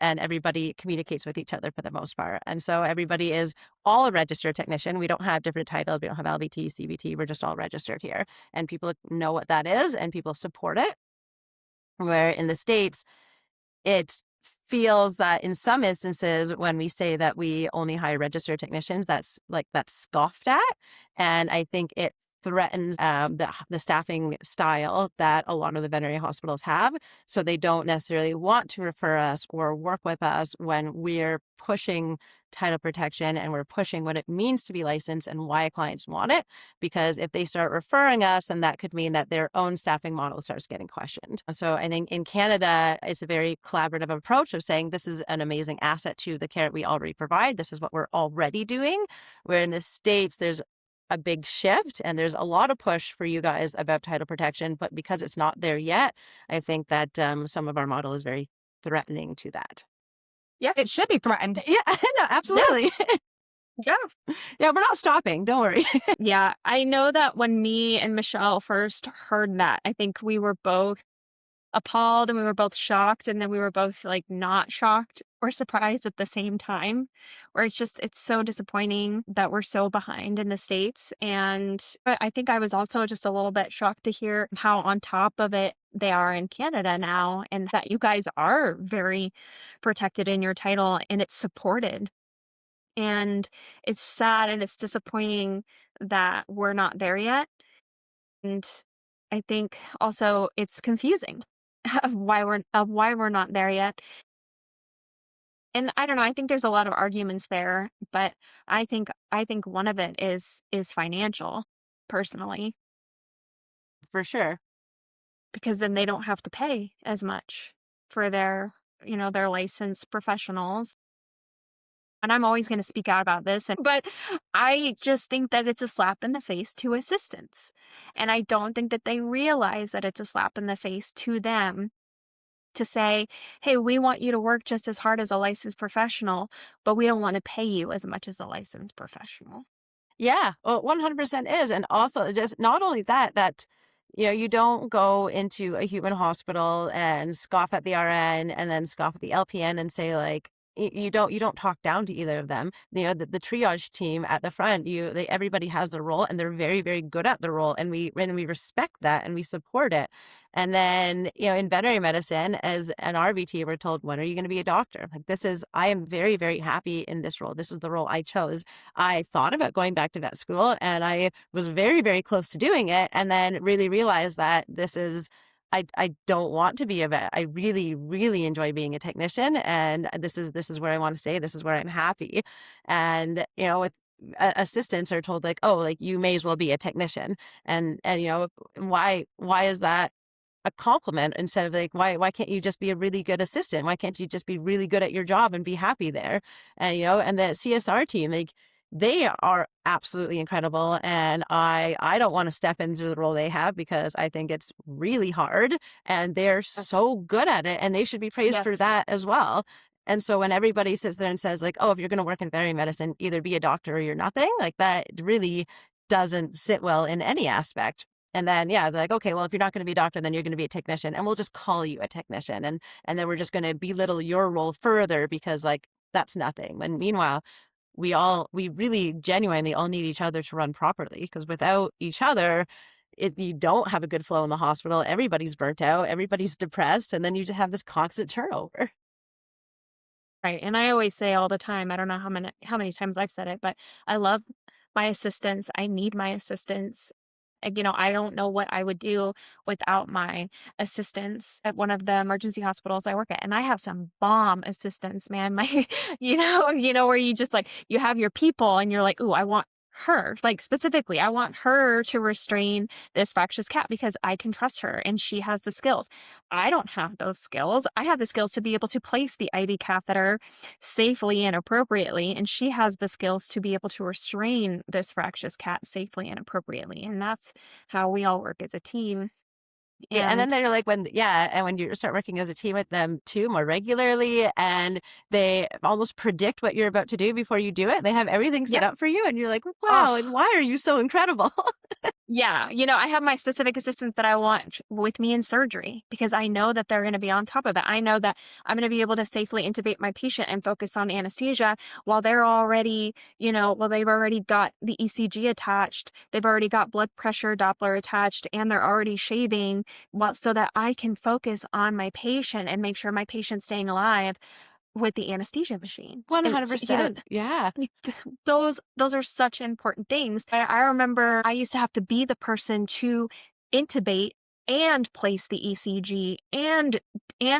and everybody communicates with each other for the most part, and so everybody is all a registered technician. We don't have different titles. We don't have LVT, CVT. We're just all registered here, and people know what that is, and people support it. Where in the States, it feels that in some instances when we say that we only hire registered technicians, that's scoffed at, and I think it threatens the staffing style that a lot of the veterinary hospitals have. So they don't necessarily want to refer us or work with us when we're pushing title protection and we're pushing what it means to be licensed and why clients want it. Because if they start referring us, then that could mean that their own staffing model starts getting questioned. So I think in Canada, it's a very collaborative approach of saying this is an amazing asset to the care we already provide. This is what we're already doing. Where in the States, there's a big shift and there's a lot of push for you guys about title protection, but because it's not there yet, I think that some of our model is very threatening to that. Yeah. It should be threatened. Yeah, no, absolutely. Yeah. Yeah, we're not stopping. Don't worry. Yeah. I know that when me and Michelle first heard that, I think we were both appalled and we were both shocked. And then we were both like not shocked or surprised at the same time, where it's so disappointing that we're so behind in the States. And I think I was also just a little bit shocked to hear how on top of it they are in Canada now, and that you guys are very protected in your title and it's supported. And it's sad and it's disappointing that we're not there yet. And I think also it's confusing of why we're not there yet. And I don't know, I think there's a lot of arguments there, but I think one of it is financial, personally, For sure. because then they don't have to pay as much for their licensed professionals. and I'm always going to speak out about this, but I just think that it's a slap in the face to assistants. And I don't think that they realize that it's a slap in the face to them to say, hey, we want you to work just as hard as a licensed professional, but we don't want to pay you as much as a licensed professional. Yeah, well, 100% is. And also just not only that, you don't go into a human hospital and scoff at the RN and then scoff at the LPN and say like, you don't talk down to either of them. The triage team at the front, everybody has their role and they're very, very good at their role. And we respect that and we support it. And then, in veterinary medicine as an RVT, we're told, when are you going to be a doctor? Like I am very, very happy in this role. This is the role I chose. I thought about going back to vet school and I was very, very close to doing it. And then really realized that I don't want to be a vet. I really, really enjoy being a technician. And this is where I want to stay. This is where I'm happy. And, with assistants are told like, oh, like you may as well be a technician. And, why is that a compliment instead of like, why can't you just be a really good assistant? Why can't you just be really good at your job and be happy there? And, and the CSR team, like they are absolutely incredible. And I don't want to step into the role they have because I think it's really hard and they're so good at it and they should be praised for Yes. that as well. And so when everybody sits there and says like, oh, if you're going to work in veterinary medicine, either be a doctor or you're nothing, like that really doesn't sit well in any aspect. And then, yeah, they're like, okay, well, if you're not going to be a doctor, then you're going to be a technician and we'll just call you a technician. And then we're just going to belittle your role further because like, that's nothing. When meanwhile, we really genuinely all need each other to run properly because without each other, you don't have a good flow in the hospital. Everybody's burnt out, everybody's depressed, and then you just have this constant turnover. Right. And I always say all the time, I don't know how many times I've said it, but I love my assistants. I need my assistants. I don't know what I would do without my assistants at one of the emergency hospitals I work at. And I have some bomb assistants, man. My, where you just like, you have your people and you're like, ooh, I want her, like specifically, I want her to restrain this fractious cat because I can trust her and she has the skills. I don't have those skills. I have the skills to be able to place the IV catheter safely and appropriately. And she has the skills to be able to restrain this fractious cat safely and appropriately. And that's how we all work as a team. Yeah, and then And they're like and when you start working as a team with them too more regularly and they almost predict what you're about to do before you do it. They have everything set yeah. up for you and you're like, wow, Oh, and why are you so incredible? yeah, I have my specific assistants that I want with me in surgery because I know that they're going to be on top of it. I know that I'm going to be able to safely intubate my patient and focus on anesthesia while they're already, they've already got the ECG attached, they've already got blood pressure Doppler attached, and they're already shaving, so that I can focus on my patient and make sure my patient's staying alive with the anesthesia machine. And 100%. Yeah. like, those are such important things. I remember I used to have to be the person to intubate and place the ECG and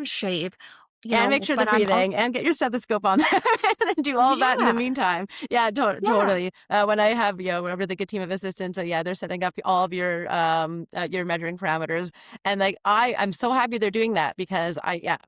shave, And make sure they're but I'm breathing also and get your stethoscope on them and then do all of that in the yeah, meantime. Yeah, yeah. totally. When I have, whenever the good team of assistants, they're setting up all of your measuring parameters. And like, I'm so happy they're doing that because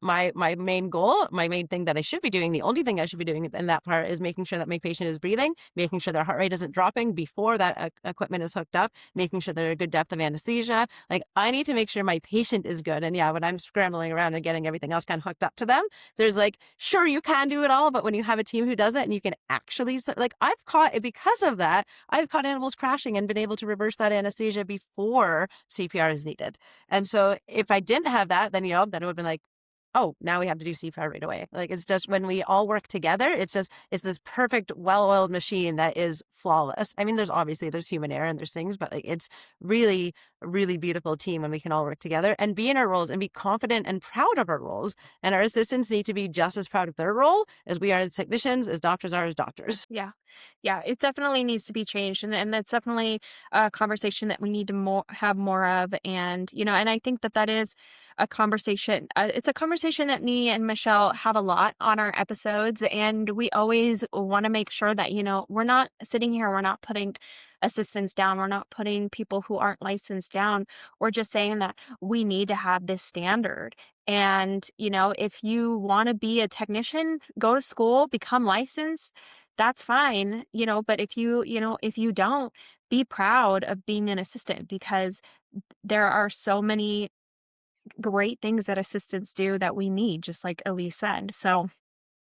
my main goal, my main thing that I should be doing, the only thing I should be doing in that part is making sure that my patient is breathing, making sure their heart rate isn't dropping before that equipment is hooked up, making sure they're a good depth of anesthesia. Like I need to make sure my patient is good. And when I'm scrambling around and getting everything else kind of hooked up to them, there's like, sure, you can do it all, but when you have a team who does it and you can actually, like because of that, I've caught animals crashing and been able to reverse that anesthesia before CPR is needed. And so if I didn't have that, then it would have been like, oh, now we have to do CPR right away. Like it's just when we all work together, it's this perfect, well-oiled machine that is flawless. I mean, there's human error and there's things, but like it's really, really beautiful team when we can all work together and be in our roles and be confident and proud of our roles. And our assistants need to be just as proud of their role as we are as technicians, as doctors are as doctors. Yeah. Yeah, it definitely needs to be changed. And that's definitely a conversation that we need to have more of. And, and I think that is a conversation. It's a conversation that me and Michelle have a lot on our episodes. And we always want to make sure that, we're not sitting here, we're not putting assistants down. We're not putting people who aren't licensed down. We're just saying that we need to have this standard. And, if you want to be a technician, go to school, become licensed, that's fine, but if you don't, be proud of being an assistant, because there are so many great things that assistants do that we need, just like Elise said. So,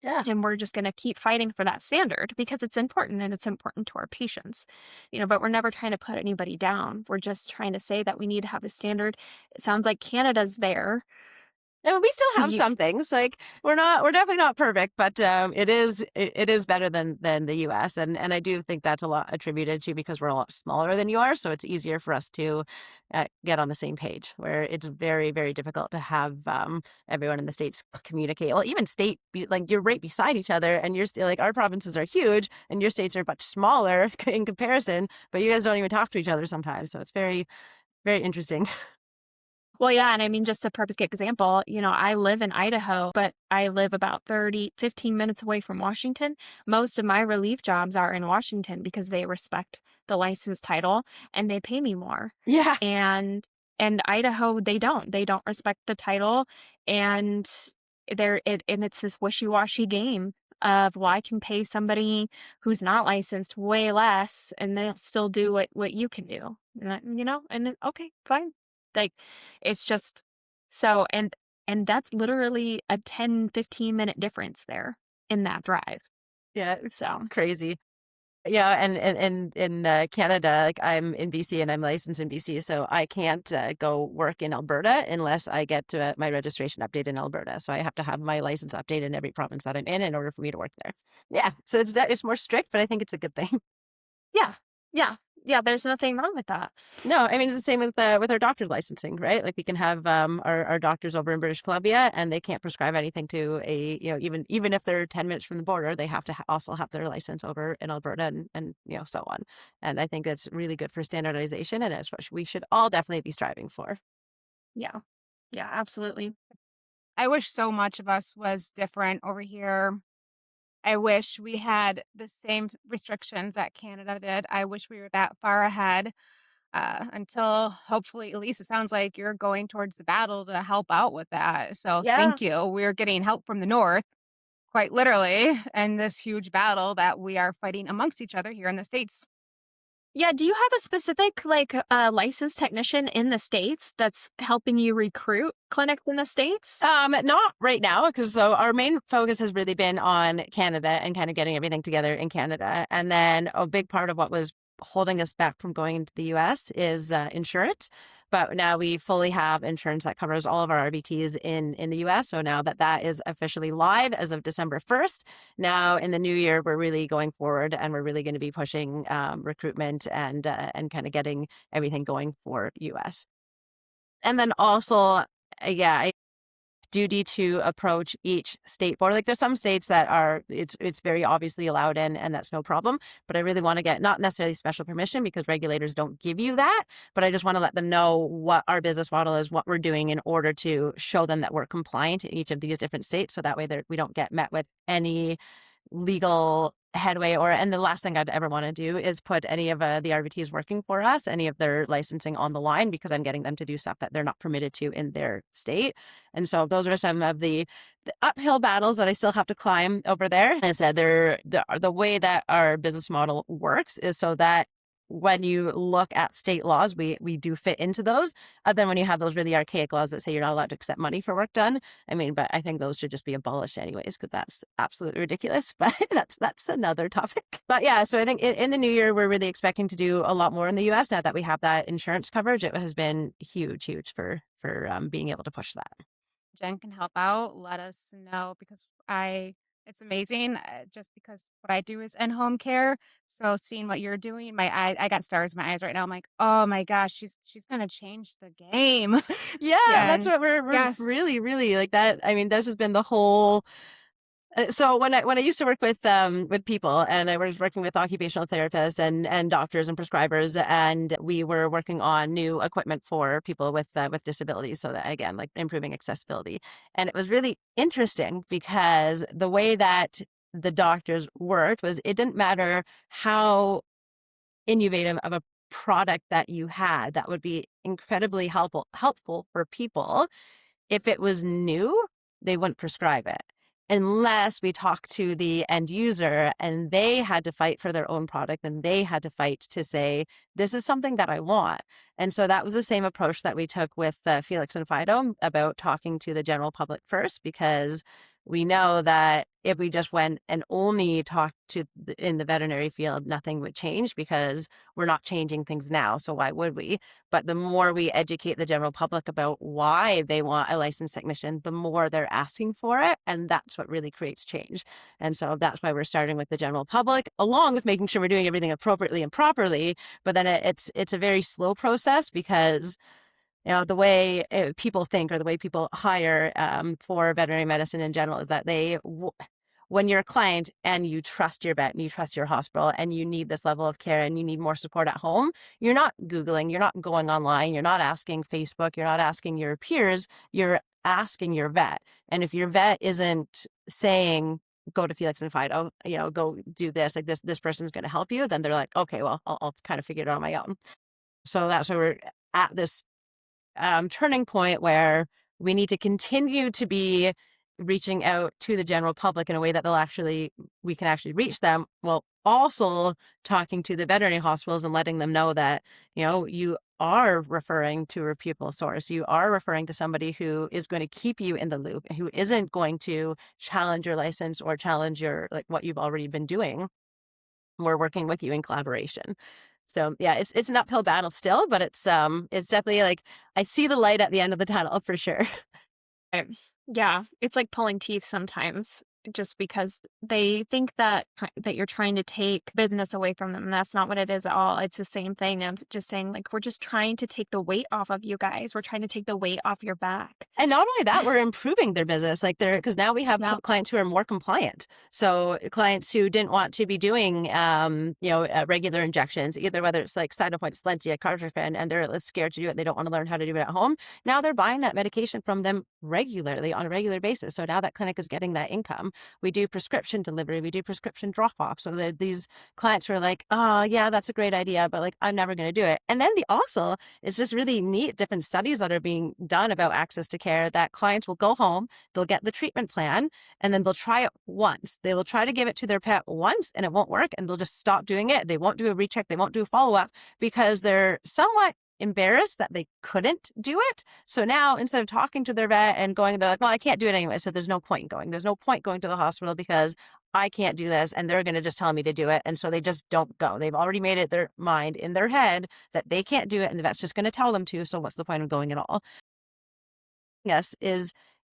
Yeah. and we're just going to keep fighting for that standard because it's important, and it's important to our patients, but we're never trying to put anybody down. We're just trying to say that we need to have the standard. It sounds like Canada's there. And we still have You- some things, like we're definitely not perfect, but it is better than the US. And I do think that's a lot attributed to because we're a lot smaller than you are. So it's easier for us to get on the same page, where it's very, very difficult to have everyone in the States communicate. Well, even like you're right beside each other, and you're still like, our provinces are huge and your states are much smaller in comparison, but you guys don't even talk to each other sometimes. So it's very, very interesting. Well, yeah, and I mean, just a perfect example, I live in Idaho, but I live about 15 minutes away from Washington. Most of my relief jobs are in Washington because they respect the license title and they pay me more. Yeah. And Idaho, they don't. They don't respect the title, and it's this wishy-washy game of, well, I can pay somebody who's not licensed way less and they'll still do what you can do. And then, okay, fine. Like, it's just so, and that's literally a 10-15 minute difference there in that drive. Yeah. So, Crazy. Yeah, and in Canada, like I'm in BC and I'm licensed in BC, so I can't go work in Alberta unless I get my registration update in Alberta. So I have to have my license updated in every province that I'm in order for me to work there. Yeah, so it's more strict, but I think it's a good thing. yeah, there's nothing wrong with that. No, I mean it's the same with our doctor's licensing, right? Like we can have our doctors over in British Columbia, and they can't prescribe anything to even if they're 10 minutes from the border, they have to also have their license over in Alberta, and so on. And I think that's really good for standardization, and it's what we should all definitely be striving for. Yeah, absolutely. I wish so much of us was different over here. I wish we had the same restrictions that Canada did. I wish we were that far ahead. Until hopefully, Elise, it sounds like you're going towards the battle to help out with that. So Yeah. thank you. We're getting help from the North, quite literally, in this huge battle that we are fighting amongst each other here in the States. Yeah, do you have a specific licensed technician in the States that's helping you recruit clinics in the States? Not right now, because so our main focus has really been on Canada and kind of getting everything together in Canada. And then a big part of what was holding us back from going into the US is insurance. But now we fully have insurance that covers all of our RVTs in the US. So now that is officially live as of December 1st, now in the new year, we're really going forward, and we're really going to be pushing recruitment and kind of getting everything going for US. And then also, yeah, I do need to approach each state board. Like there's some states that are, it's very obviously allowed in, and that's no problem. But I really want to get not necessarily special permission, because regulators don't give you that. But I just want to let them know what our business model is, what we're doing, in order to show them that we're compliant in each of these different states. So that way we don't get met with any legal headway, and the last thing I'd ever want to do is put any of the RVTs working for us, any of their licensing on the line, because I'm getting them to do stuff that they're not permitted to in their state. And so those are some of the uphill battles that I still have to climb over there. As I said, the way that our business model works is so that when you look at state laws, we do fit into those. Then when you have those really archaic laws that say you're not allowed to accept money for work done, but I think those should just be abolished anyways, because that's absolutely ridiculous. But that's another topic. But yeah, so I think in the new year, we're really expecting to do a lot more in the US now that we have that insurance coverage. It has been huge for being able to push that. Jen can help out. Let us know, because it's amazing. Just because what I do is in-home care. So seeing what you're doing, I got stars in my eyes right now. I'm like, oh my gosh, she's gonna change the game. Yeah, that's Jen. what we're Yes. really, really like that. This has been the whole. So when I used to work with people, and I was working with occupational therapists and doctors and prescribers, and we were working on new equipment for people with disabilities, so that, again, like improving accessibility. And it was really interesting because the way that the doctors worked was, it didn't matter how innovative of a product that you had that would be incredibly helpful for people, if it was new, they wouldn't prescribe it unless we talk to the end user and they had to fight for their own product and they had to fight to say, this is something that I want. And so that was the same approach that we took with Felix and Fido about talking to the general public first, because we know that if we just went and only talked to in the veterinary field, nothing would change because we're not changing things now. So why would we? But the more we educate the general public about why they want a licensed technician, the more they're asking for it. And that's what really creates change. And so that's why we're starting with the general public, along with making sure we're doing everything appropriately and properly. But then it's a very slow process because the way people think, or the way people hire for veterinary medicine in general, is that when you're a client and you trust your vet and you trust your hospital and you need this level of care and you need more support at home, you're not Googling, you're not going online, you're not asking Facebook, you're not asking your peers, you're asking your vet. And if your vet isn't saying, go to Felix and Fido, go do this, like this person's going to help you, then they're like, okay, well, I'll kind of figure it out on my own. So that's why we're at this turning point where we need to continue to be reaching out to the general public in a way that we can actually reach them, while also talking to the veterinary hospitals and letting them know that, you are referring to a reputable source. You are referring to somebody who is going to keep you in the loop, who isn't going to challenge your license or challenge what you've already been doing. We're working with you in collaboration. So yeah, it's an uphill battle still, but it's definitely like I see the light at the end of the tunnel for sure. Yeah, it's like pulling teeth sometimes, just because they think that you're trying to take business away from them, and that's not what it is at all. It's the same thing of just saying, like, we're just trying to take the weight off of you guys. We're trying to take the weight off your back. And not only that, we're improving their business. Because now we have clients who are more compliant. So clients who didn't want to be doing, regular injections, either whether it's like Cytopoint, Solensia, Cartrophin, and they're scared to do it. They don't want to learn how to do it at home. Now they're buying that medication from them regularly on a regular basis. So now that clinic is getting that income. We do prescription delivery. We do prescription drop off. So these clients were like, oh yeah, that's a great idea, but like, I'm never going to do it. And then it's just really neat, different studies that are being done about access to care, that clients will go home, they'll get the treatment plan, and then they'll try it once. They will try to give it to their pet once and it won't work, and they'll just stop doing it. They won't do a recheck. They won't do a follow-up because they're somewhat embarrassed that they couldn't do it. So now instead of talking to their vet and going, they're like, well, I can't do it anyway. So there's no point in going. There's no point going to the hospital because I can't do this and they're going to just tell me to do it. And so they just don't go. They've already made it their mind in their head that they can't do it and the vet's just going to tell them to. So what's the point of going at all? Yes, is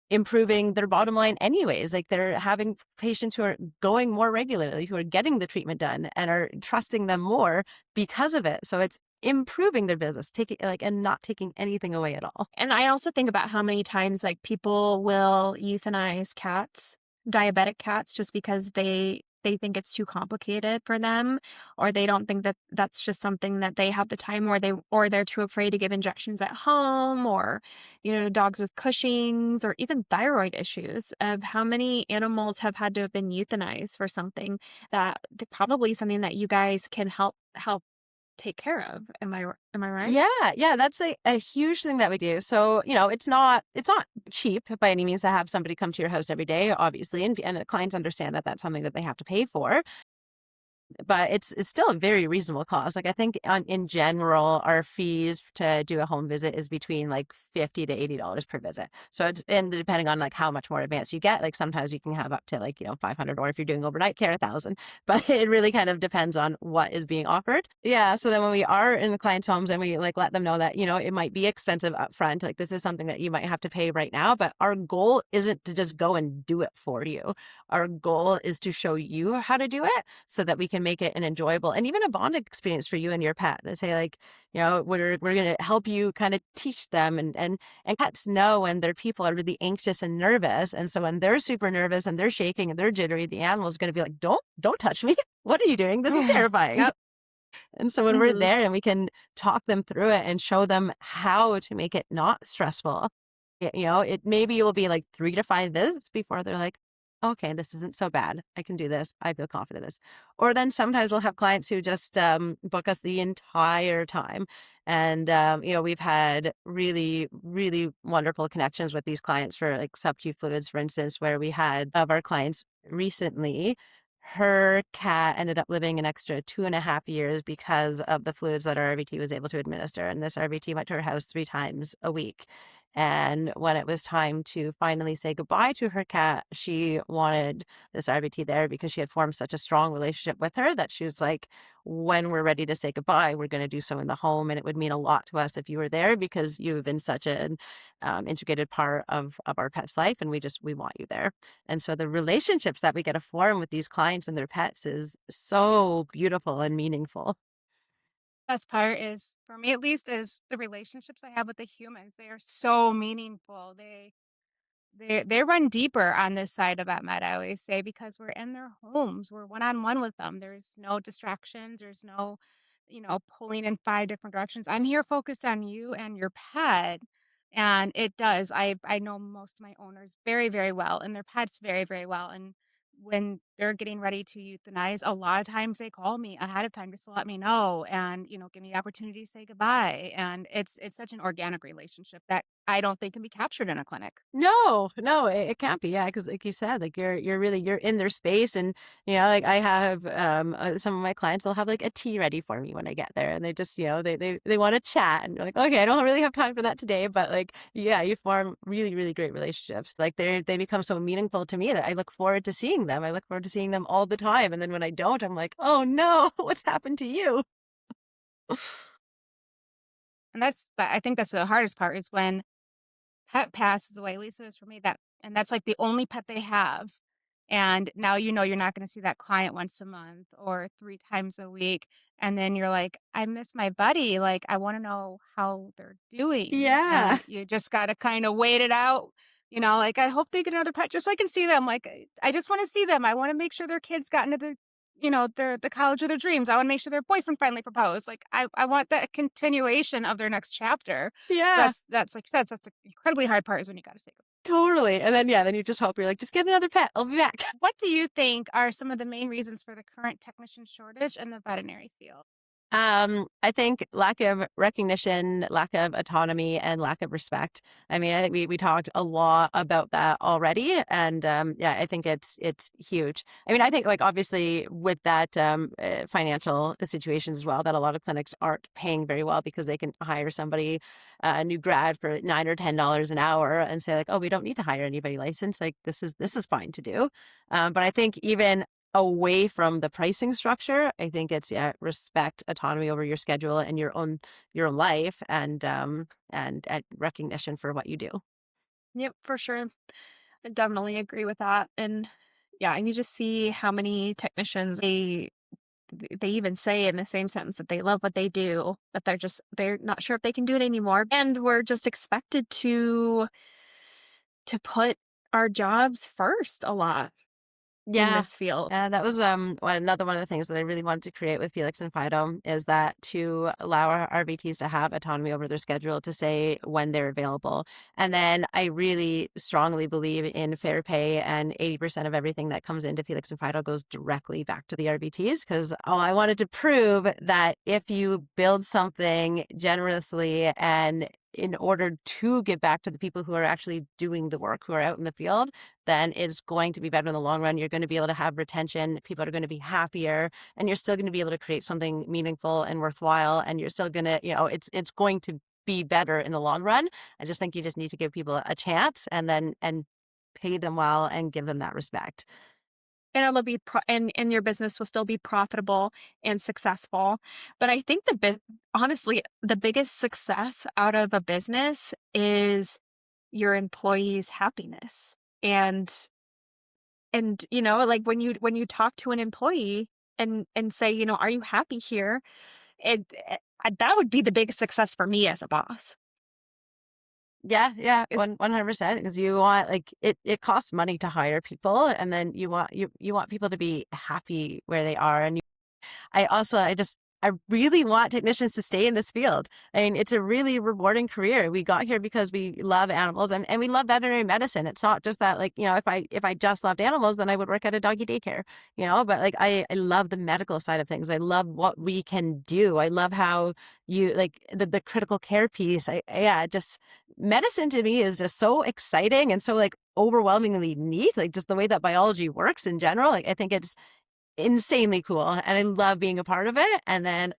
improving their bottom line anyways. Like they're having patients who are going more regularly, who are getting the treatment done and are trusting them more because of it. So it's improving their business, and not taking anything away at all. And I also think about how many times like people will euthanize cats, diabetic cats, just because they think it's too complicated for them, or they don't think that that's just something that they have the time, or they're too afraid to give injections at home, or dogs with Cushing's, or even thyroid issues. Of how many animals have had to have been euthanized for something that probably something that you guys can help take care of. Am I right? Yeah, that's a huge thing that we do. So it's not cheap by any means to have somebody come to your house every day, obviously, and the clients understand that that's something that they have to pay for. But it's still a very reasonable cost. Like I think in general, our fees to do a home visit is between like $50 to $80 per visit. So and depending on like how much more advanced you get, like sometimes you can have up to like, $500, or if you're doing overnight care, $1,000, but it really kind of depends on what is being offered. Yeah. So then when we are in the client's homes and we like let them know that, it might be expensive up front, like this is something that you might have to pay right now, but our goal isn't to just go and do it for you. Our goal is to show you how to do it so that we can make it an enjoyable and even a bonding experience for you and your pet. They say like, we're going to help you kind of teach them, and cats know when their people are really anxious and nervous. And so when they're super nervous and they're shaking and they're jittery, the animal is going to be like, don't touch me. What are you doing? This is terrifying. Yep. And so when we're there and we can talk them through it and show them how to make it not stressful, maybe it will be like 3 to 5 visits before they're like, okay, this isn't so bad. I can do this. I feel confident in this. Or then sometimes we'll have clients who just book us the entire time. And, we've had really, really wonderful connections with these clients for like sub-Q fluids, for instance, where we had of our clients recently, her cat ended up living an extra 2.5 years because of the fluids that our RVT was able to administer. And this RVT went to her house 3 times a week. And when it was time to finally say goodbye to her cat, she wanted this RBT there because she had formed such a strong relationship with her that she was like, when we're ready to say goodbye, we're going to do so in the home. And it would mean a lot to us if you were there because you've been such an integrated part of our pet's life. And we want you there. And so the relationships that we get to form with these clients and their pets is so beautiful and meaningful. Best part is, for me at least, is the relationships I have with the humans. They are so meaningful. They run deeper on this side of med, I always say, because we're in their homes. We're one on one with them. There's no distractions. There's no, pulling in 5 different directions. I'm here focused on you and your pet. And it does. I know most of my owners very, very well and their pets very, very well. And when they're getting ready to euthanize, a lot of times they call me ahead of time just to let me know and, give me the opportunity to say goodbye. And it's such an organic relationship that I don't think can be captured in a clinic. No, no, it can't be. Yeah, because like you said, like you're in their space, and like I have some of my clients, they'll have like a tea ready for me when I get there, and they just they want to chat, and you're like, okay, I don't really have time for that today, but like yeah, you form really really great relationships. Like they become so meaningful to me that I look forward to seeing them. I look forward to seeing them all the time, and then when I don't, I'm like, oh no, what's happened to you? And I think that's the hardest part is when pet passes away. At least it was for me, and that's like the only pet they have. And now you're not going to see that client once a month or 3 times a week. And then you're like, I miss my buddy. Like, I want to know how they're doing. Yeah, And you just got to kind of wait it out. Like, I hope they get another pet just so I can see them. Like, I just want to see them. I want to make sure their kids got into the college of their dreams. I want to make sure their boyfriend finally proposed. Like, I want that continuation of their next chapter. So yeah. that's like you said, that's the incredibly hard part is when you gotta say goodbye. Totally. And then, yeah, then you just hope you're like, just get another pet. I'll be back. What do you think are some of the main reasons for the current technician shortage in the veterinary field? I think lack of recognition, lack of autonomy, and lack of respect. I mean, I think we talked a lot about that already, and yeah, I think it's huge. I mean, I think like obviously with that financial situations as well, that a lot of clinics aren't paying very well because they can hire somebody, a new grad for $9 or $10 an hour, and say like, oh, we don't need to hire anybody licensed. Like this is fine to do. But I think even away from the pricing structure, I think it's respect, autonomy over your schedule and your own life, and recognition for what you do. Yep, for sure. I definitely agree with that. And yeah, and you just see how many technicians they even say in the same sentence that they love what they do, but they're not sure if they can do it anymore. And we're just expected to put our jobs first a lot in Yeah. this field. That was another one of the things that I really wanted to create with Felix and Fido is that to allow our RVTs to have autonomy over their schedule to say when they're available. And then I really strongly believe in fair pay, and 80% of everything that comes into Felix and Fido goes directly back to the RVTs because I wanted to prove that if you build something generously and in order to give back to the people who are actually doing the work, who are out in the field, then it's going to be better in the long run. You're going to be able to have retention. People are going to be happier, and you're still going to be able to create something meaningful and worthwhile. And you're still going to, it's going to be better in the long run. I just think you just need to give people a chance and pay them well and give them that respect. And it'll be and your business will still be profitable and successful. But I think honestly, the biggest success out of a business is your employees' happiness. And like when you talk to an employee and say, are you happy here? That would be the biggest success for me as a boss. Yeah, yeah, It, 100%. Because you want like it costs money to hire people, and then you want people to be happy where they are, and I just I really want technicians to stay in this field. I mean, it's a really rewarding career. We got here because we love animals and we love veterinary medicine. It's not just that, like, if I just loved animals, then I would work at a doggy daycare, but like I love the medical side of things. I love what we can do. I love how you like the critical care piece. Just medicine to me is just so exciting and so like overwhelmingly neat. Like just the way that biology works in general. Like I think it's insanely cool and I love being a part of it. And then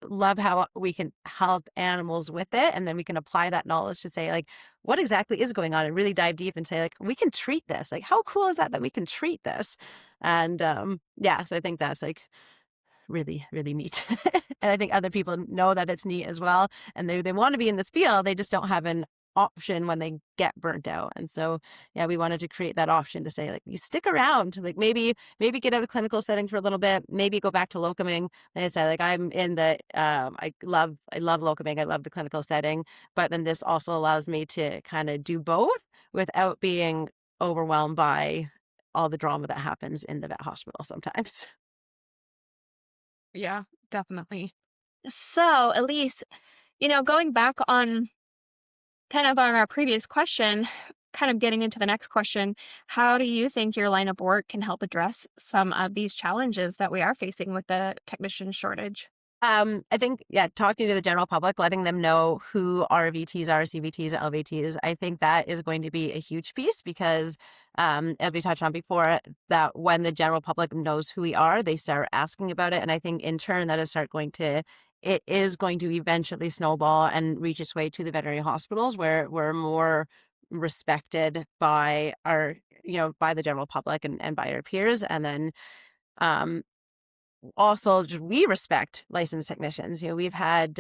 love how we can help animals with it. And then we can apply that knowledge to say like, what exactly is going on and really dive deep and say like, we can treat this. Like, how cool is that we can treat this? And so I think that's like really, really neat. And I think other people know that it's neat as well. And they want to be in this field. They just don't have an option when they get burnt out. And so, yeah, we wanted to create that option to say like, you stick around, like maybe get out of the clinical setting for a little bit, maybe go back to locuming. Like I said, like I'm in the, I love locuming. I love the clinical setting, but then this also allows me to kind of do both without being overwhelmed by all the drama that happens in the vet hospital sometimes. Yeah, definitely. So, Elise, going back on kind of on our previous question, kind of getting into the next question, how do you think your line of work can help address some of these challenges that we are facing with the technician shortage? I think, talking to the general public, letting them know who RVTs are, CVTs, LVTs, I think that is going to be a huge piece because, as we touched on before, that when the general public knows who we are, they start asking about it. And I think in turn, it is going to eventually snowball and reach its way to the veterinary hospitals where we're more respected by by the general public and by our peers. And then, um, also we respect licensed technicians. We've had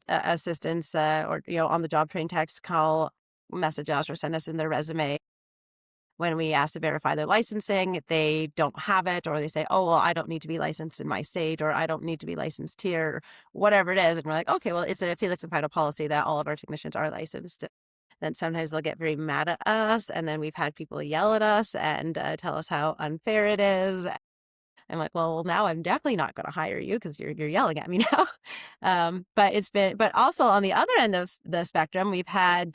assistants or on the job train techs call, message us or send us in their resume when we ask to verify their licensing. They don't have it, or they say, oh well, I don't need to be licensed in my state, or I don't need to be licensed here, or whatever it is. And we're like, okay, well, it's a Felix and Fido policy that all of our technicians are licensed. Then sometimes they'll get very mad at us, and then we've had people yell at us and tell us how unfair it is. I'm like, well, now I'm definitely not going to hire you because you're yelling at me now. But also on the other end of the spectrum, we've had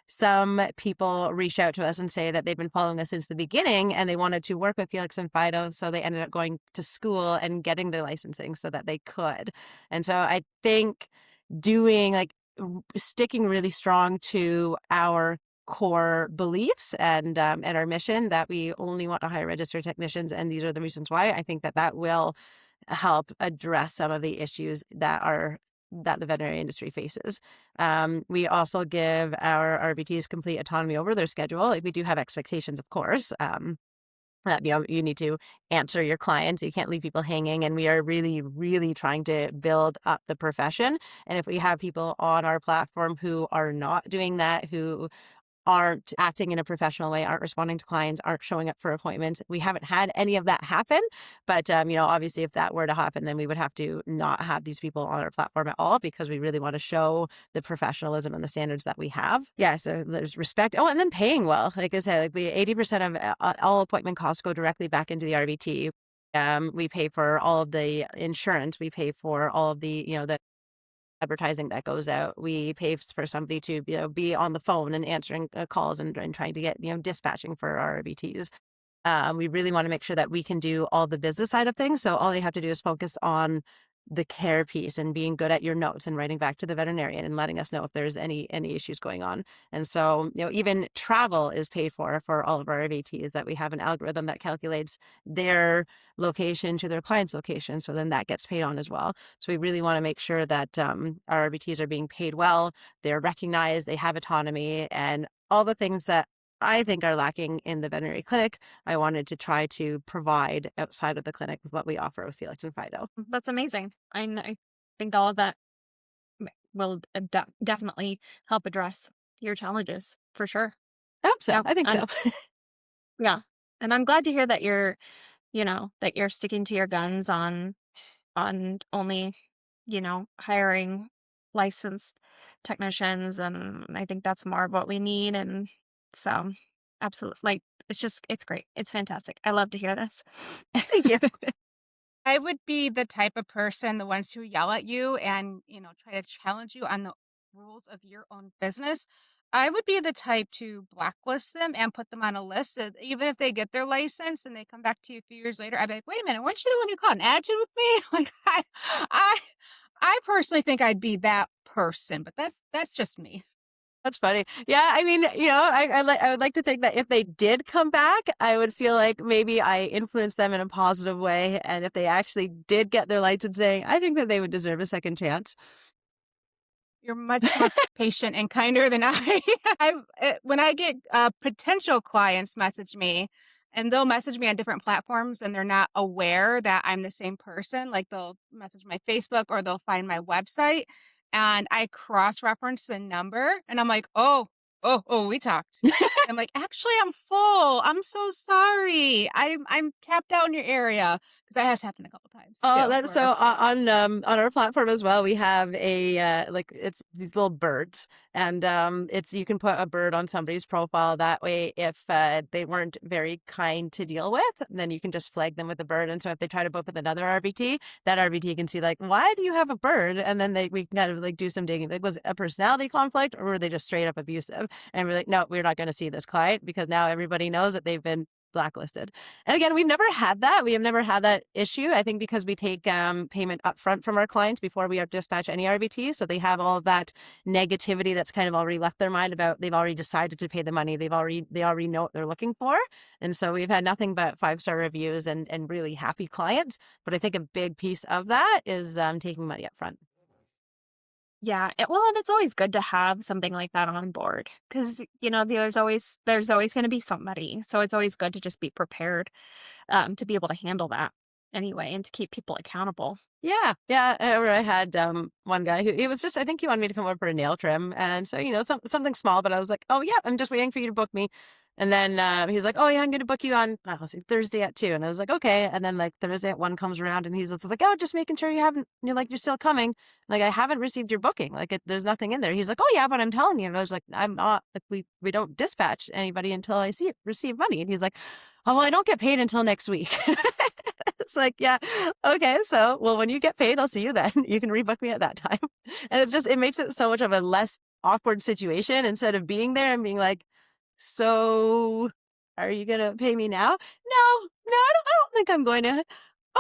some people reach out to us and say that they've been following us since the beginning and they wanted to work with Felix and Fido. So they ended up going to school and getting their licensing so that they could. And so I think doing like sticking really strong to our core beliefs and our mission that we only want to hire registered technicians, and these are the reasons why. I think that will help address some of the issues that the veterinary industry faces. We also give our RVTs complete autonomy over their schedule. Like, we do have expectations, of course. That you need to answer your clients. You can't leave people hanging. And we are really, really trying to build up the profession. And if we have people on our platform who are not doing that, who aren't acting in a professional way, aren't responding to clients, aren't showing up for appointments. We haven't had any of that happen. But, obviously if that were to happen, then we would have to not have these people on our platform at all because we really want to show the professionalism and the standards that we have. Yeah, so there's respect. Oh, and then paying well. Like I said, 80% of all appointment costs go directly back into the RVT. We pay for all of the insurance. We pay for all of the, the advertising that goes out. We pay for somebody to be on the phone and answering calls and trying to get dispatching for our RVTs. We really want to make sure that we can do all the business side of things. So all you have to do is focus on the care piece and being good at your notes and writing back to the veterinarian and letting us know if there's any issues going on. And so, even travel is paid for all of our RVTs, that we have an algorithm that calculates their location to their client's location. So then that gets paid on as well. So we really want to make sure that our RVTs are being paid well, they're recognized, they have autonomy, and all the things that I think are lacking in the veterinary clinic, I wanted to try to provide outside of the clinic with what we offer with Felix and Fido. That's amazing. I think all of that will definitely help address your challenges for sure. I hope so. Yeah, I think so. yeah. And I'm glad to hear that that you're sticking to your guns on only, hiring licensed technicians. And I think that's more of what we need. And so, absolutely, like, it's great. It's fantastic. I love to hear this. Thank you. I would be the type of person, the ones who yell at you and, try to challenge you on the rules of your own business. I would be the type to blacklist them and put them on a list that even if they get their license and they come back to you a few years later, I'd be like, wait a minute, weren't you the one who caught an attitude with me? Like I I personally think I'd be that person, but that's just me. That's funny. Yeah, I mean, I would like to think that if they did come back, I would feel like maybe I influenced them in a positive way. And if they actually did get their licensing, I think that they would deserve a second chance. You're much more patient and kinder than I. When I get potential clients message me, and they'll message me on different platforms, and they're not aware that I'm the same person. Like they'll message my Facebook or they'll find my website, and I cross reference the number, and I'm like, oh, we talked. I'm like, actually, I'm full. I'm so sorry. I'm tapped out in your area because that has happened a couple times Oh, too. that's Where so on our platform as well. We have a like it's these little birds, and it's you can put a bird on somebody's profile. That way, if they weren't very kind to deal with, then you can just flag them with a bird. And so if they try to book with another RVT, that RVT can see like, why do you have a bird? And then we can kind of like do some digging. Like, was it a personality conflict, or were they just straight up abusive? And we're like, no, we're not going to see this client because now everybody knows that they've been blacklisted. And again, we've never had that. We have never had that issue. I think because we take payment upfront from our clients before we dispatch any RVT. So they have all of that negativity that's kind of already left their mind about they've already decided to pay the money. They already know what they're looking for. And so we've had nothing but 5-star reviews and really happy clients. But I think a big piece of that is taking money upfront. Yeah, well, and it's always good to have something like that on board because there's always going to be somebody, so it's always good to just be prepared to be able to handle that anyway, and to keep people accountable. Yeah, yeah. Or I had one guy who he was just I think he wanted me to come over for a nail trim, and so something small, but I was like, oh yeah, I'm just waiting for you to book me. And then he was like, oh yeah, I'm going to book you on Thursday at 2, and I was like, okay. And then like Thursday at 1 comes around, and he's just like, oh, just making sure you haven't you're still coming. Like I haven't received your booking. Like there's nothing in there. He's like, oh yeah, but I'm telling you. And I was like, I'm not like we don't dispatch anybody until I receive money. And he's like, oh well, I don't get paid until next week. It's like, yeah, okay. So, well, when you get paid, I'll see you then. You can rebook me at that time. And it makes it so much of a less awkward situation instead of being there and being like, so are you going to pay me now? No, I don't think I'm going to.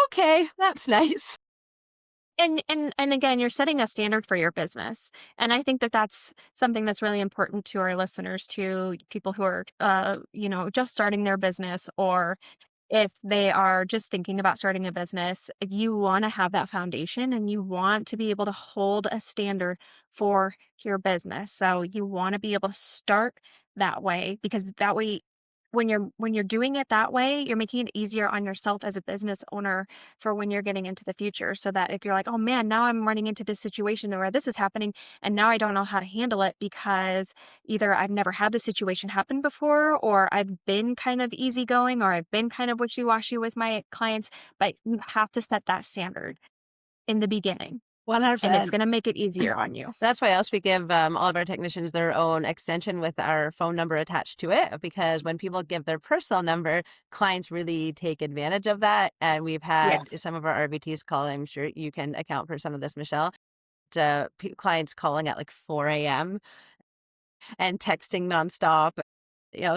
Okay, that's nice. And again, you're setting a standard for your business, and I think that that's something that's really important to our listeners, to people who are just starting their business, or if they are just thinking about starting a business. You want to have that foundation and you want to be able to hold a standard for your business. So you want to be able to start that way, because that way when you're doing it that way, you're making it easier on yourself as a business owner for when you're getting into the future. So that if you're like, oh man, now I'm running into this situation where this is happening and now I don't know how to handle it because either I've never had this situation happen before, or I've been kind of easygoing, or I've been kind of wishy-washy with my clients. But you have to set that standard in the beginning, and it's 100%. going to make it easier on you. That's why else we give all of our technicians their own extension with our phone number attached to it, because when people give their personal number, clients really take advantage of that. And we've had Yes. some of our RVTs call. I'm sure you can account for some of this, Michelle. Clients calling at like 4 a.m. and texting nonstop.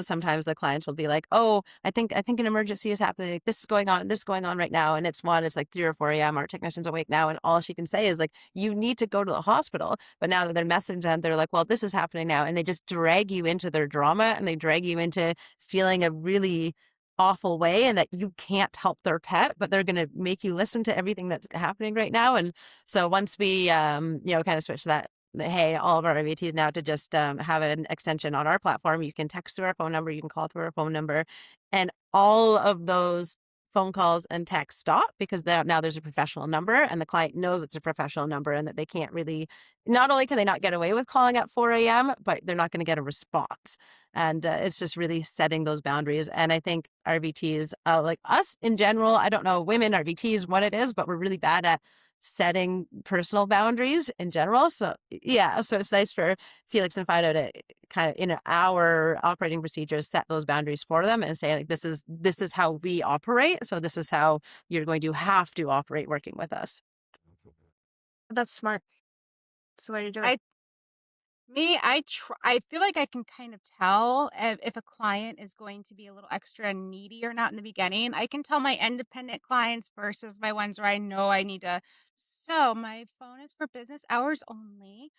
Sometimes the clients will be like, oh, I think an emergency is happening. Like, this is going on right now. And it's like 3 or 4 a.m. Our technician's awake now. And all she can say is like, you need to go to the hospital. But now that they're messaging them, they're like, well, this is happening now. And they just drag you into their drama, and they drag you into feeling a really awful way, and that you can't help their pet, but they're going to make you listen to everything that's happening right now. And so once we, kind of switch that, hey, all of our RVTs now to just have an extension on our platform. You can text through our phone number, you can call through our phone number, and all of those phone calls and texts stop, because now there's a professional number, and the client knows it's a professional number, and that they can't really, not only can they not get away with calling at 4 a.m., but they're not going to get a response. And it's just really setting those boundaries. And I think RVTs, like us in general, I don't know women RVTs what it is, but we're really bad at setting personal boundaries in general. So yeah, so it's nice for Felix and Fido to kind of in our operating procedures set those boundaries for them and say like this is how we operate. So this is how you're going to have to operate working with us. That's smart. That's the way to do it. I I feel like I can kind of tell if a client is going to be a little extra needy or not in the beginning. I can tell my independent clients versus my ones where I know I need to. So my phone is for business hours only.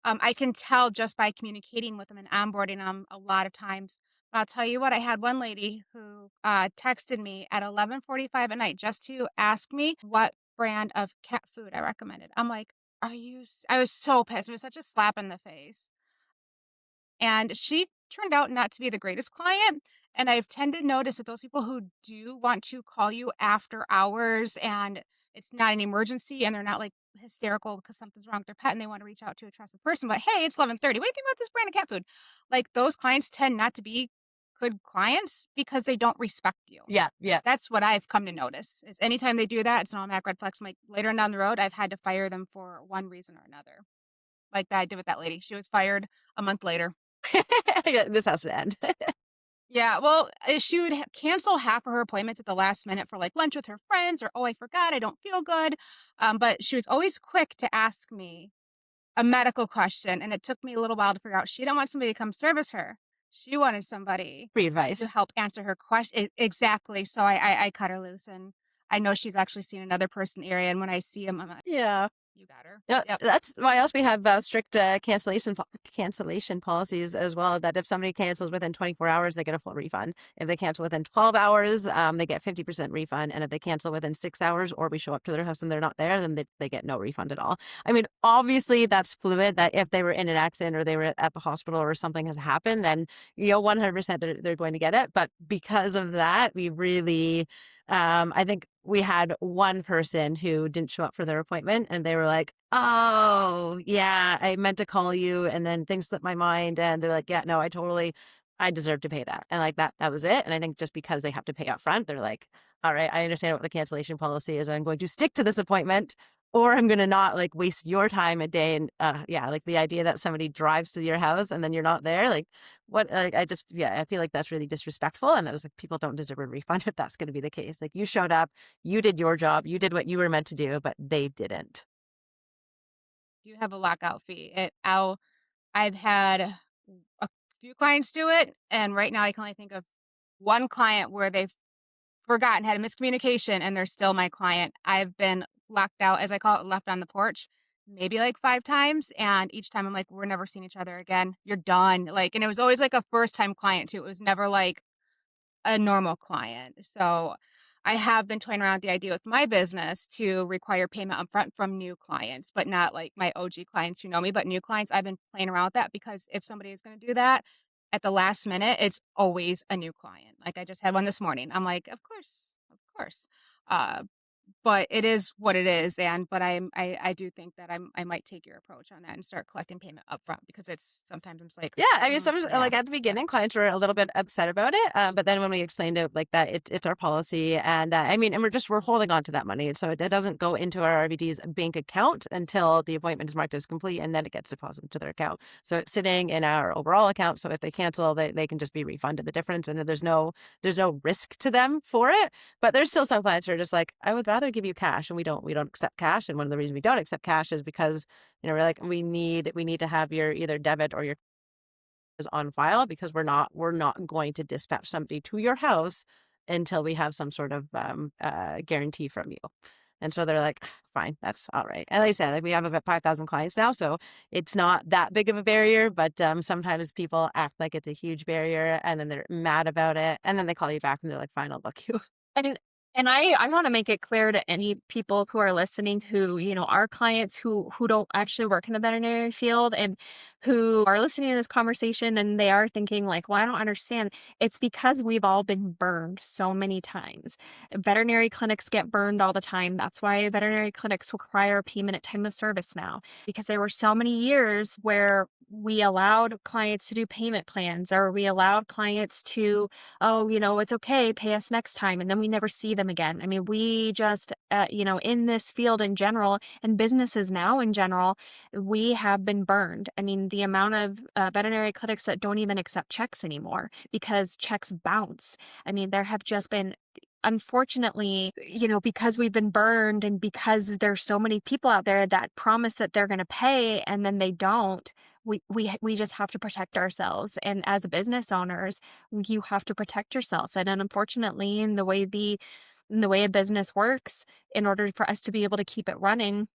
I can tell just by communicating with them and onboarding them a lot of times. But I'll tell you what, I had one lady who texted me at 11:45 at night just to ask me what brand of cat food I recommended. I'm like, I was so pissed. It was such a slap in the face. And she turned out not to be the greatest client. And I've tended to notice that those people who do want to call you after hours and it's not an emergency and they're not like hysterical because something's wrong with their pet and they want to reach out to a trusted person, but hey, it's 11:30. What do you think about this brand of cat food? Like those clients tend not to be good clients because they don't respect you. Yeah, yeah. That's what I've come to notice is anytime they do that, it's an automatic red flag. I'm like later on down the road, I've had to fire them for one reason or another. Like that I did with that lady. She was fired a month later. Yeah, this has to end. Yeah, well, she would cancel half of her appointments at the last minute for like lunch with her friends or, oh, I forgot, I don't feel good. But she was always quick to ask me a medical question. And it took me a little while to figure out she didn't want somebody to come service her. She wanted somebody Free to advice. help answer her question. Exactly. So I cut her loose and I know she's actually seen another person in the area. And when I see him, I'm like, Yeah. you got her. Yeah, Yep. that's why else we have strict cancellation policies as well. That if somebody cancels within 24 hours, they get a full refund. If they cancel within 12 hours, they get 50% refund. And if they cancel within 6 hours, or we show up to their house and they're not there, then they get no refund at all. I mean, obviously that's fluid. That if they were in an accident or they were at the hospital or something has happened, then 100% they're going to get it. But because of that, we really. I think we had one person who didn't show up for their appointment and they were like, oh, yeah, I meant to call you. And then things slipped my mind. And they're like, yeah, no, I deserve to pay that. And like that was it. And I think just because they have to pay up front, they're like, all right, I understand what the cancellation policy is. I'm going to stick to this appointment or I'm going to not like waste your time a day. And yeah, like the idea that somebody drives to your house and then you're not there, like what, I feel like that's really disrespectful. And I was like, people don't deserve a refund if that's going to be the case. Like you showed up, you did your job, you did what you were meant to do, but they didn't. You have a lockout fee. I've had a few clients do it. And right now I can only think of one client where they've forgotten, had a miscommunication, and they're still my client. I've been locked out, as I call it, left on the porch, maybe like 5 times. And each time I'm like, we're never seeing each other again. You're done. Like, and it was always like a first time client too. It was never like a normal client. So I have been toying around with the idea with my business to require payment upfront from new clients, but not like my OG clients who know me, but new clients. I've been playing around with that because if somebody is going to do that at the last minute, it's always a new client. Like I just had one this morning. I'm like, of course, of course. Uh, but it is what it is, but I do think that I might take your approach on that and start collecting payment upfront because it's sometimes I'm just like, Yeah, I mean, some yeah, like at the beginning, clients were a little bit upset about it, but then when we explained it like that, it's our policy, and I mean, and we're holding on to that money, so it doesn't go into our RVT's bank account until the appointment is marked as complete, and then it gets deposited to their account. So it's sitting in our overall account. So if they cancel, they can just be refunded the difference, and there's no risk to them for it. But there's still some clients who are just like, I would rather give you cash, and we don't accept cash, and one of the reasons we don't accept cash is because we're like we need to have your either debit or your is on file because we're not going to dispatch somebody to your house until we have some sort of guarantee from you. And so they're like, fine, that's all right. And like I said, like we have about 5,000 clients now, so it's not that big of a barrier, but sometimes people act like it's a huge barrier and then they're mad about it. And then they call you back and they're like, fine, I'll book you. And I want to make it clear to any people who are listening who, are clients who don't actually work in the veterinary field and who are listening to this conversation and they are thinking like, well, I don't understand. It's because we've all been burned so many times. Veterinary clinics get burned all the time. That's why veterinary clinics require payment at time of service now, because there were so many years where we allowed clients to do payment plans, or we allowed clients to, oh, it's okay, pay us next time. And then we never see them again. I mean, we just, in this field in general and businesses now in general, we have been burned. I mean, the amount of veterinary clinics that don't even accept checks anymore because checks bounce. I mean, there have just been, unfortunately, because we've been burned and because there's so many people out there that promise that they're going to pay and then they don't, we just have to protect ourselves. And as business owners, you have to protect yourself. And then unfortunately, in the way a business works, in order for us to be able to keep it running,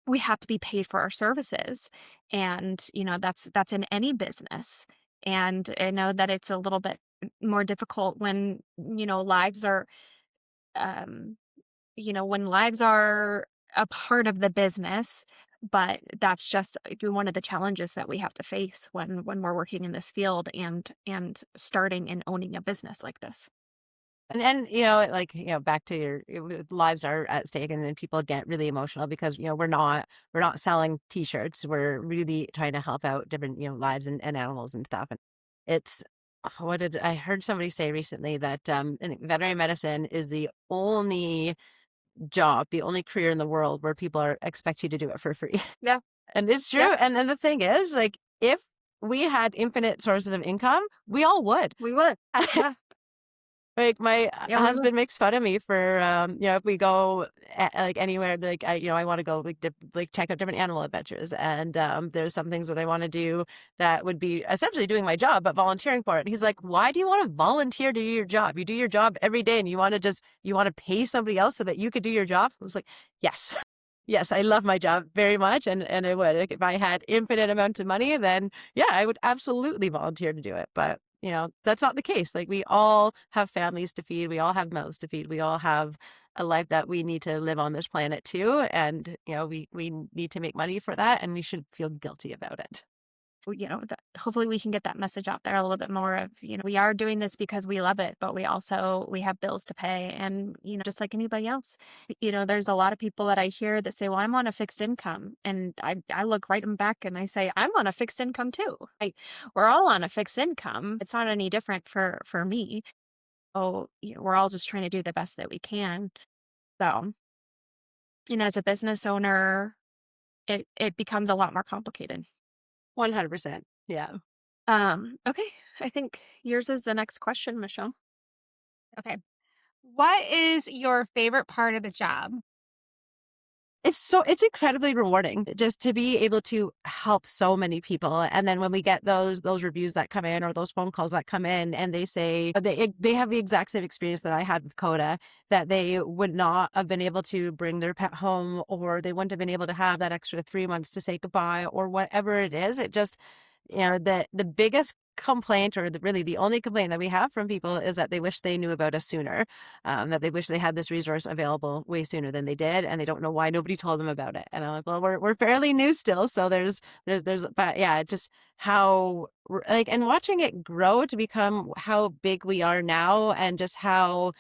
we have to be paid for our services. And, that's in any business. And I know that it's a little bit more difficult when, lives are um, when lives are a part of the business, but that's just one of the challenges that we have to face when we're working in this field and starting and owning a business like this. And like, back to your lives are at stake, and then people get really emotional because we're not selling t-shirts. We're really trying to help out different lives and animals and stuff. And it's what did I heard somebody say recently that I think veterinary medicine is the only job, the only career in the world where people expect you to do it for free. Yeah. And it's true. Yeah. And then the thing is, like, if we had infinite sources of income, we all would. We would. Yeah. Like my Yeah, we would. husband makes fun of me for, if we go like anywhere, like I want to go like check out different animal adventures, and there's some things that I want to do that would be essentially doing my job, but volunteering for it. And he's like, "Why do you want to volunteer to do your job? You do your job every day, and you want to pay somebody else so that you could do your job?" I was like, "Yes." Yes, I love my job very much, and I would. Like, if I had infinite amounts of money, then yeah, I would absolutely volunteer to do it. But that's not the case. Like, we all have families to feed, we all have mouths to feed, we all have a life that we need to live on this planet too, and we need to make money for that, and we should feel guilty about it. Hopefully we can get that message out there a little bit more of, we are doing this because we love it, but we have bills to pay. And, just like anybody else, there's a lot of people that I hear that say, well, I'm on a fixed income. And I look right back and I say, I'm on a fixed income too. We're all on a fixed income. It's not any different for me. So, we're all just trying to do the best that we can. So, as a business owner, it becomes a lot more complicated. 100%. Yeah. Okay. I think yours is the next question, Michelle. Okay. What is your favorite part of the job? It's incredibly rewarding just to be able to help so many people. And then when we get those reviews that come in, or those phone calls that come in, and they say they have the exact same experience that I had with Coda, that they would not have been able to bring their pet home, or they wouldn't have been able to have that extra 3 months to say goodbye, or whatever it is. It just, the biggest complaint, or really the only complaint that we have from people, is that they wish they knew about us sooner, that they wish they had this resource available way sooner than they did, and they don't know why nobody told them about it. And I'm like, well, we're fairly new still, so there's but yeah, just how like, and watching it grow to become how big we are now, and just how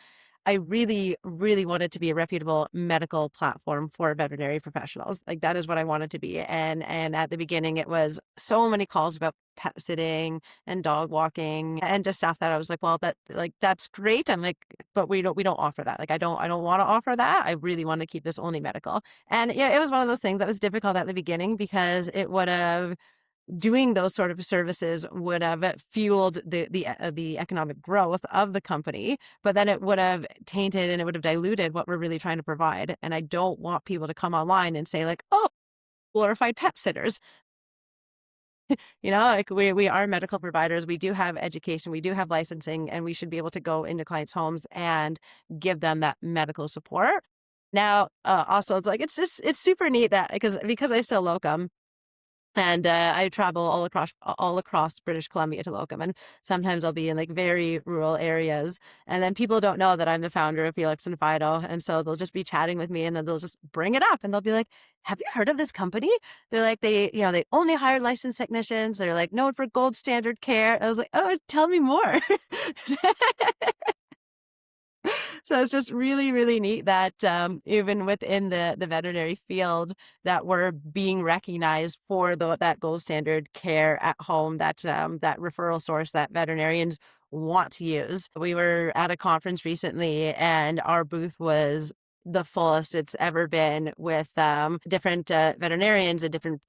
I really, really wanted to be a reputable medical platform for veterinary professionals. Like, that is what I wanted to be. And at the beginning, it was so many calls about pet sitting and dog walking and just stuff that I was like, well, that's great. I'm like, but we don't offer that. Like, I don't want to offer that. I really want to keep this only medical. And yeah, it was one of those things that was difficult at the beginning, because it would have doing those sort of services would have fueled the economic growth of the company, but then it would have tainted and it would have diluted what we're really trying to provide. And I don't want people to come online and say like, oh, glorified pet sitters. Like, we are medical providers. We do have education, we do have licensing, and we should be able to go into clients' homes and give them that medical support. Now, also, it's like, it's super neat that because I still locum. And I travel all across British Columbia to locum, and sometimes I'll be in like very rural areas, and then people don't know that I'm the founder of Felix and Fido, and so they'll just be chatting with me, and then they'll just bring it up, and they'll be like, "Have you heard of this company?" They're like, they only hire licensed technicians. They're like known for gold standard care. I was like, "Oh, tell me more." So it's just really, really neat that even within the veterinary field that we're being recognized for that gold standard care at home, that referral source that veterinarians want to use. We were at a conference recently and our booth was the fullest it's ever been, with different veterinarians and different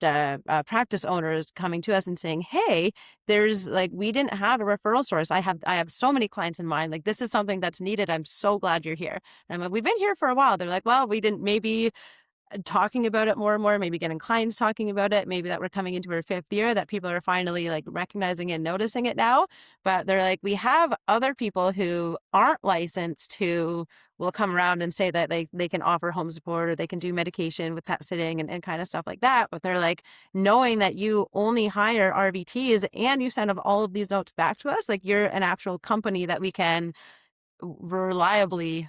practice owners coming to us and saying, hey, there's like, we didn't have a referral source. I have so many clients in mind. Like, this is something that's needed. I'm so glad you're here. And I'm like, we've been here for a while. They're like, well, we didn't, maybe talking about it more and more, maybe getting clients talking about it, maybe that we're coming into our 5th year, that people are finally like recognizing and noticing it now. But they're like, we have other people who aren't licensed who will come around and say that they can offer home support or they can do medication with pet sitting and kind of stuff like that. But they're like, knowing that you only hire RVTs and you send all of these notes back to us, like you're an actual company that we can reliably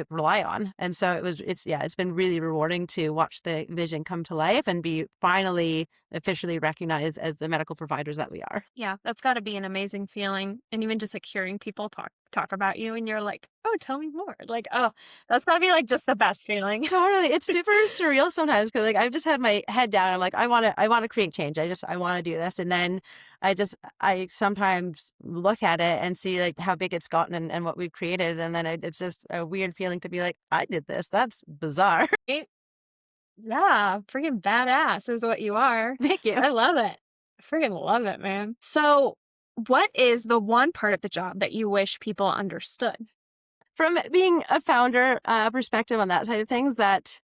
rely on. And so it's been really rewarding to watch the vision come to life and be finally officially recognized as the medical providers that we are. Yeah, that's got to be an amazing feeling. And even just like hearing people talk about you and you're like, oh, tell me more. Like, oh, that's got to be like just the best feeling. Totally. It's super surreal sometimes because like I've just had my head down. I'm like, I want to create change. I want to do this. And then I sometimes look at it and see like how big it's gotten and what we've created. And then it's just a weird feeling to be like, I did this. That's bizarre. Yeah, freaking badass is what you are. Thank you. I love it. I freaking love it, man. So, what is the one part of the job that you wish people understood? From being a founder perspective on that side of things, that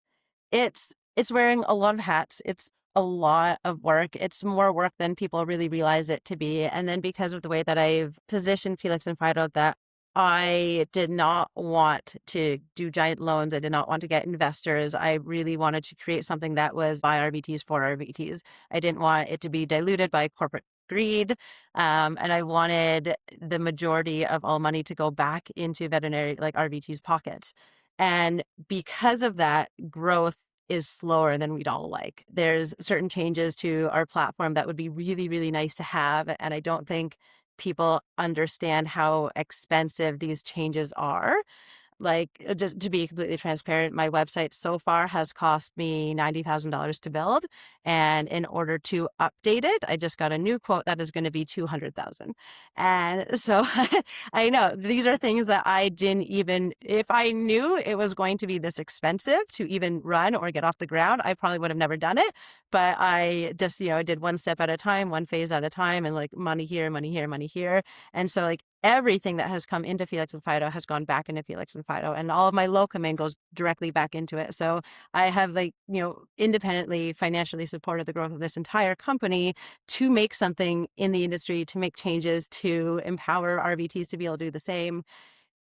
it's wearing a lot of hats. It's a lot of work. It's more work than people really realize it to be. And then because of the way that I've positioned Felix and Fido, that I did not want to do giant loans. I did not want to get investors. I really wanted to create something that was by RVTs for RVTs. I didn't want it to be diluted by corporate greed. And I wanted the majority of all money to go back into veterinary, like RVT's pockets. And because of that, growth is slower than we'd all like. There's certain changes to our platform that would be really, really nice to have. And I don't think people understand how expensive these changes are. Like, just to be completely transparent, my website so far has cost me $90,000 to build. And in order to update it, I just got a new quote that is going to be $200,000. And so I know these are things that I didn't even, if I knew it was going to be this expensive to even run or get off the ground, I probably would have never done it. But I just, I did one step at a time, one phase at a time, and like money here, money here, money here. And so like everything that has come into Felix and Fido has gone back into Felix and Fido, and all of my locoming goes directly back into it. So I have like, independently financially supported the growth of this entire company to make something in the industry, to make changes, to empower RVTs to be able to do the same.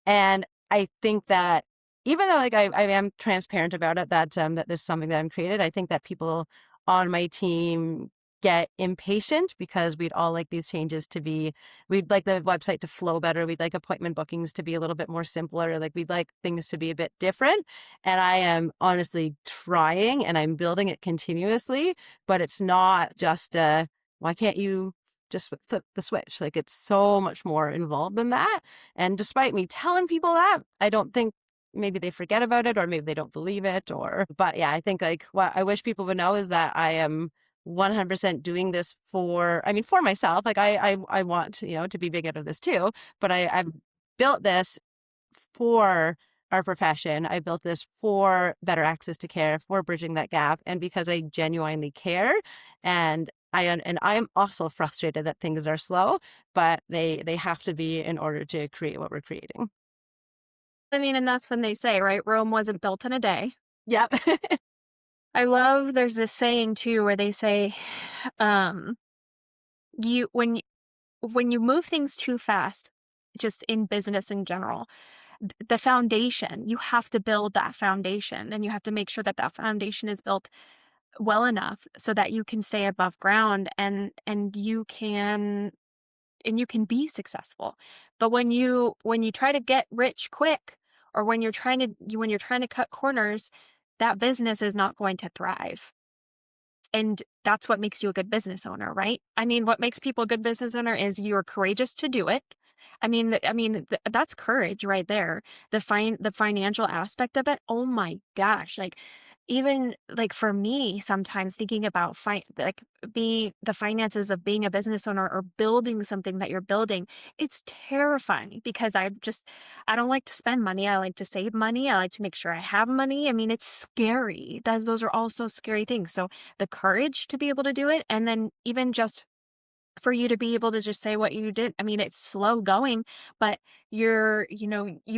And I think that even though like I am transparent about it, that this is something that I'm created, I think that people on my team get impatient because we'd all like these changes to be, we'd like the website to flow better. We'd like appointment bookings to be a little bit more simpler. Like we'd like things to be a bit different. And I am honestly trying and I'm building it continuously, but it's not just why can't you just flip the switch? Like it's so much more involved than that. And despite me telling people that, I don't think maybe they forget about it or maybe they don't believe it but yeah, I think like what I wish people would know is that I am 100% doing this for myself. Like I want, to be big out of this too, but I've built this for our profession. I built this for better access to care, for bridging that gap. And because I genuinely care and I'm also frustrated that things are slow, but they have to be in order to create what we're creating. And that's when they say, right? Rome wasn't built in a day. Yep. I love, there's this saying too, where they say, when you move things too fast, just in business in general, the foundation, you have to build that foundation and you have to make sure that that foundation is built well enough so that you can stay above ground and you can be successful. But when you try to get rich quick, or when you're trying to cut corners, that business is not going to thrive. And that's what makes you a good business owner, right? What makes people a good business owner is you're courageous to do it. I mean, that's courage right there. The financial aspect of it, oh my gosh, like, even, like, for me, sometimes thinking about being the finances of being a business owner or building something that you're building, it's terrifying because I don't like to spend money, I like to save money, I like to make sure I have money. I mean, it's scary. Those are all so scary things. So, the courage to be able to do it, and then even just for you to be able to just say what you did. I mean, it's slow going, but you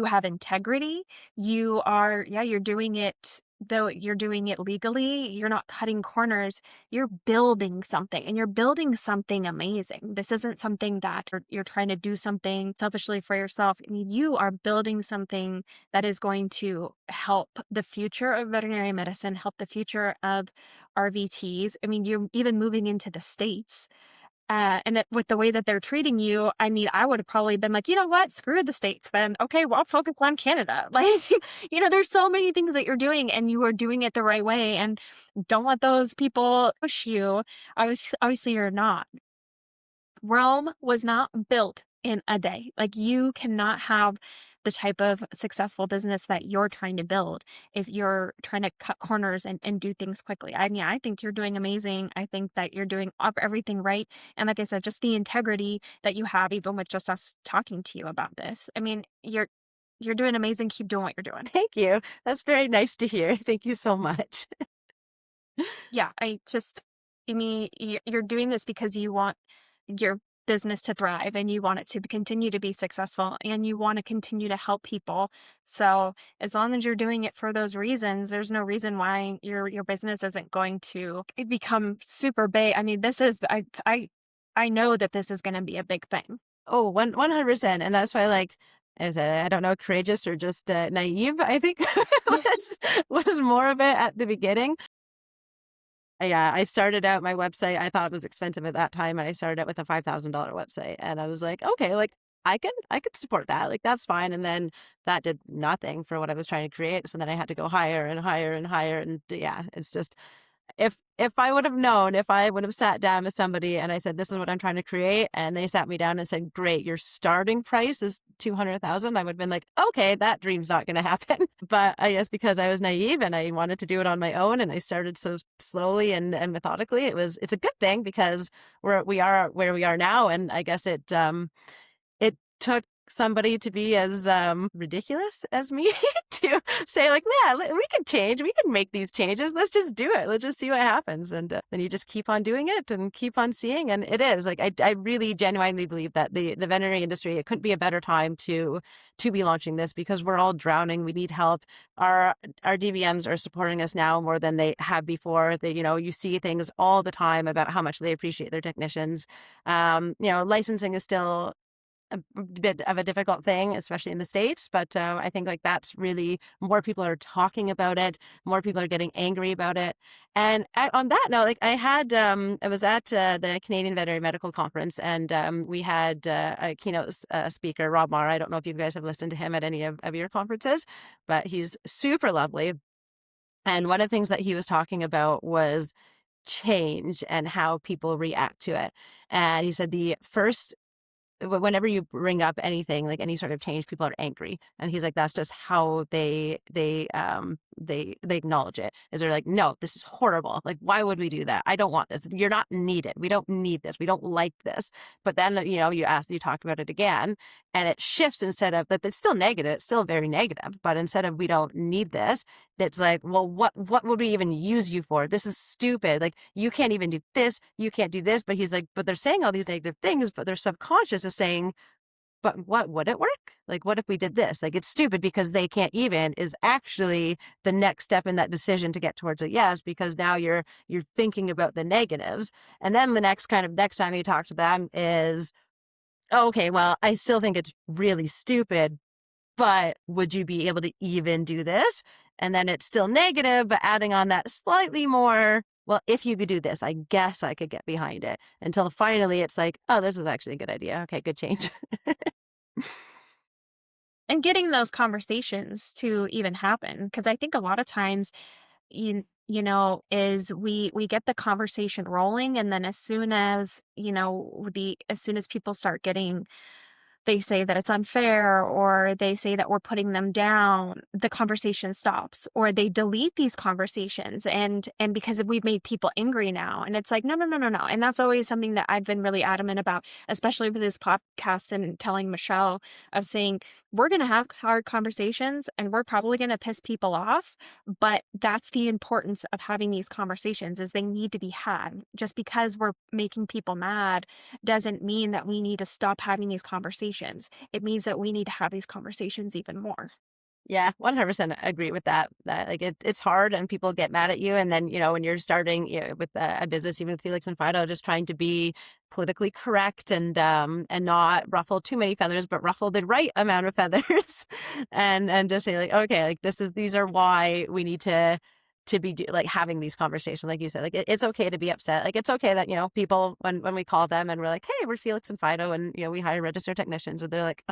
have integrity. You're doing it, though you're doing it legally. You're not cutting corners. You're building something, and you're building something amazing. This isn't something that you're trying to do something selfishly for yourself. I mean, you are building something that is going to help the future of veterinary medicine, help the future of RVTs. I mean, you're even moving into the States, and with the way that they're treating you, I mean, I would have probably been like, you know what, screw the States then. Okay, well, I'll focus on Canada. Like, there's so many things that you're doing, and you are doing it the right way. And don't let those people push you. Obviously, you're not. Rome was not built in a day. Like, you cannot have the type of successful business that you're trying to build if you're trying to cut corners and do things quickly. I mean, I think you're doing amazing. I think that you're doing everything right. And like I said, just the integrity that you have, even with just us talking to you about this. I mean, you're doing amazing. Keep doing what you're doing. Thank you. That's very nice to hear. Thank you so much. Yeah, I mean, you're doing this because you want your business to thrive, and you want it to continue to be successful, and you want to continue to help people. So as long as you're doing it for those reasons, there's no reason why your business isn't going to become super big. I mean, I know that this is going to be a big thing. Oh, 100%. And that's why, like, as I don't know, courageous or just naive, I think was more of it at the beginning. Yeah, I started out my website. I thought it was expensive at that time, and I started out with a $5,000 website, and I was like, okay, like I could support that, like that's fine. And then that did nothing for what I was trying to create. So then I had to go higher and higher and higher, and yeah, it's just if I would have known, if I would have sat down with somebody and I said, this is what I'm trying to create, and they sat me down and said, great, your starting price is 200,000, I would have been like, okay, that dream's not going to happen. But I guess because I was naive and I wanted to do it on my own, and I started so slowly and methodically, it's a good thing because we are where we are now. And I guess it took somebody to be as ridiculous as me to say, like, yeah, we can change, we can make these changes, let's just do it, let's just see what happens. And then you just keep on doing it and keep on seeing. And it is like I really genuinely believe that the veterinary industry, it couldn't be a better time to be launching this, because we're all drowning, we need help. Our DVMs are supporting us now more than they have before. You see things all the time about how much they appreciate their technicians. Licensing is still a bit of a difficult thing, especially in the States. But I think like that's really, more people are talking about it, more people are getting angry about it. And on that note, like I was at the Canadian Veterinary Medical Conference, and we had a keynote speaker, Rob Marr. I don't know if you guys have listened to him at any of your conferences, but he's super lovely. And one of the things that he was talking about was change and how people react to it. And he said whenever you bring up anything, like any sort of change, people are angry. And he's like, that's just how they acknowledge it. Is they're like, no, this is horrible. Like, why would we do that? I don't want this. You're not needed. We don't need this. We don't like this. But then, you talk about it again, and it shifts. Instead of that, it's still negative. It's still very negative. But instead of we don't need this, it's like, well, what would we even use you for? This is stupid. Like, you can't even do this. You can't do this. But he's like, but they're saying all these negative things, but their subconscious is saying, but what would it work? Like, what if we did this? Like, it's stupid because they can't even is actually the next step in that decision to get towards a yes, because now you're thinking about the negatives. And then the next time you talk to them is, okay, well, I still think it's really stupid, but would you be able to even do this? And then it's still negative, but adding on that slightly more, well, if you could do this, I guess I could get behind it, until finally it's like, oh, this is actually a good idea. Okay, good change. And getting those conversations to even happen, because I think a lot of times, is we get the conversation rolling, and then as soon as people start getting they say that it's unfair, or they say that we're putting them down, the conversation stops, or they delete these conversations, and because we've made people angry now. And it's like, no, no, no, no, no. And that's always something that I've been really adamant about, especially with this podcast, and telling Michelle, of saying, we're going to have hard conversations and we're probably going to piss people off, but that's the importance of having these conversations, is they need to be had. Just because we're making people mad doesn't mean that we need to stop having these conversations. It means that we need to have these conversations even more. Yeah, 100% agree with that. That like it's hard and people get mad at you. And then, when you're starting with a business, even with Felix and Fido, just trying to be politically correct and not ruffle too many feathers, but ruffle the right amount of feathers and just say like, okay, like these are why we need to be like having these conversations. Like you said, like it's okay to be upset. Like it's okay that, people, when we call them and we're like, hey, we're Felix and Fido, and, we hire registered technicians, or they're like,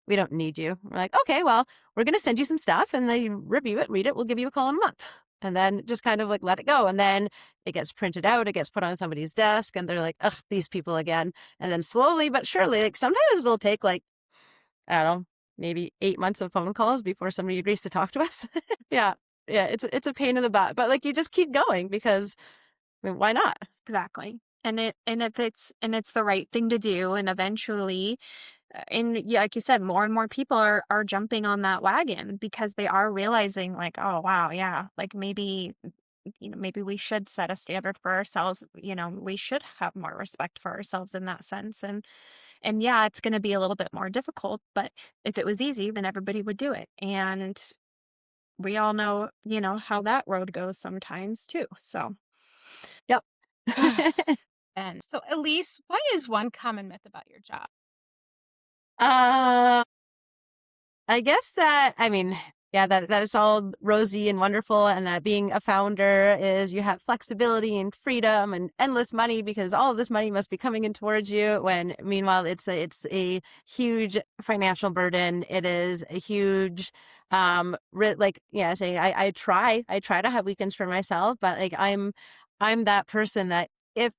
we don't need you. We're like, okay, well, we're going to send you some stuff, and then you review it, read it. We'll give you a call in a month. And then just kind of like let it go. And then it gets printed out, it gets put on somebody's desk, and they're like, ugh, these people again. And then slowly but surely, like sometimes it'll take like, I don't know, maybe 8 months of phone calls before somebody agrees to talk to us. Yeah. Yeah. It's a pain in the butt, but like you just keep going because, I mean, why not? Exactly. If it's the right thing to do, and eventually, and yeah, like you said, more and more people are jumping on that wagon, because they are realizing like, oh wow, yeah, like maybe, maybe we should set a standard for ourselves. We should have more respect for ourselves in that sense. And yeah, it's going to be a little bit more difficult, but if it was easy, then everybody would do it. And we all know, how that road goes sometimes too. So Yep. And so, Ellyse, what is one common myth about your job? uh I guess that, I mean, yeah, that it's all rosy and wonderful, and that being a founder is you have flexibility and freedom and endless money because all of this money must be coming in towards you. When meanwhile, it's a huge financial burden. It is a huge, like, yeah, saying I try to have weekends for myself, but like I'm that person that if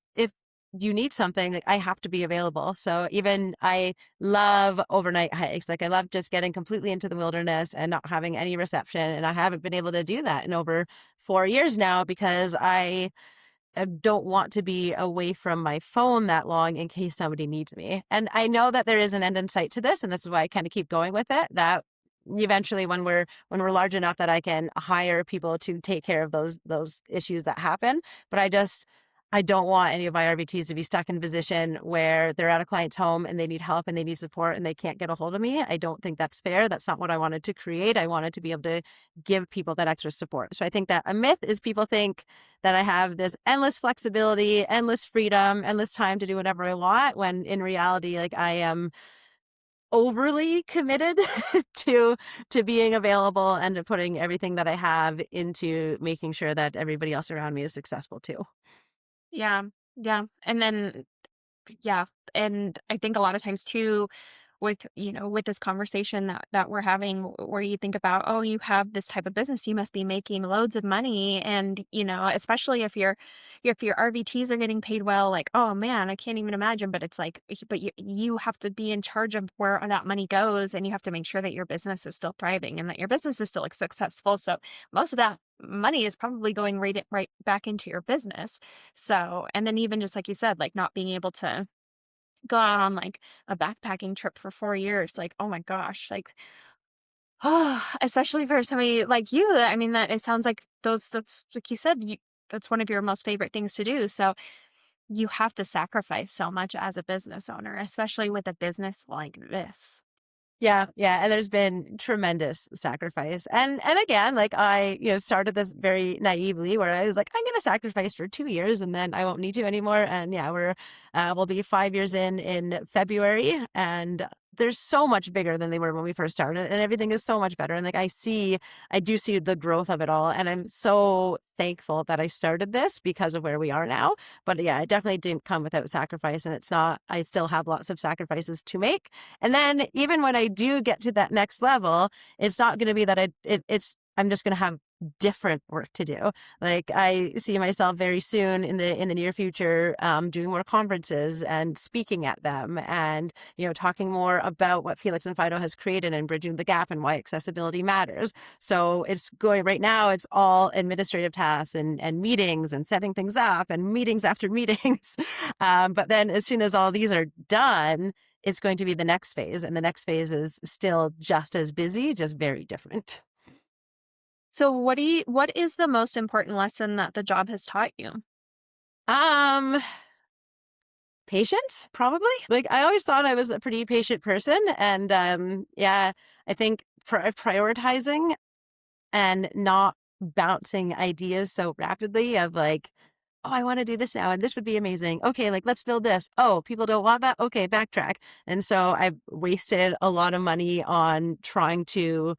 you need something, like I have to be available. So even I love overnight hikes. Like I love just getting completely into the wilderness and not having any reception. And I haven't been able to do that in over 4 years now because I don't want to be away from my phone that long in case somebody needs me. And I know that there is an end in sight to this, and this is why I kind of keep going with it. That eventually, when we're large enough that I can hire people to take care of those issues that happen, but I don't want any of my RVTs to be stuck in a position where they're at a client's home and they need help and they need support and they can't get a hold of me. I don't think that's fair. That's not what I wanted to create. I wanted to be able to give people that extra support. So I think that a myth is people think that I have this endless flexibility, endless freedom, endless time to do whatever I want, when in reality, like I am overly committed to being available and to putting everything that I have into making sure that everybody else around me is successful too. yeah, yeah. And then, yeah, and I think a lot of times too, with with this conversation that we're having, where you think about, oh, you have this type of business, you must be making loads of money. And especially if your RVTs are getting paid well, like, oh man, I can't even imagine. But it's like, but you have to be in charge of where that money goes, and you have to make sure that your business is still thriving and that your business is still successful. So most of that money is probably going right back into your business. So, and then even just like you said, like not being able to go out on like a backpacking trip for 4 years, like, oh my gosh, like, oh, especially for somebody like you. I mean, that it sounds like that's like you said, that's one of your most favorite things to do. So you have to sacrifice so much as a business owner, especially with a business like this. Yeah, yeah, and there's been tremendous sacrifice. And again, like I, started this very naively where I was like, I'm gonna sacrifice for 2 years and then I won't need to anymore. And yeah, we'll be 5 years in February, and they're so much bigger than they were when we first started, and everything is so much better. And like I do see the growth of it all, and I'm so thankful that I started this because of where we are now. But yeah, it definitely didn't come without sacrifice, and it's not. I still have lots of sacrifices to make. And then even when I do get to that next level, it's not going to be that I'm just going to have different work to do. Like I see myself very soon in the near future doing more conferences and speaking at them, and talking more about what Felix and Fido has created and bridging the gap and why accessibility matters. So it's going right now, it's all administrative tasks and meetings and setting things up and meetings after meetings. But then as soon as all these are done, it's going to be the next phase. And the next phase is still just as busy, just very different. So what is the most important lesson that the job has taught you? Um, Patience, probably. Like I always thought I was a pretty patient person, and yeah, I think prioritizing and not bouncing ideas so rapidly of like, oh, I want to do this now, and this would be amazing. Okay, like let's build this. Oh, people don't want that. Okay, backtrack. And so I've wasted a lot of money on trying to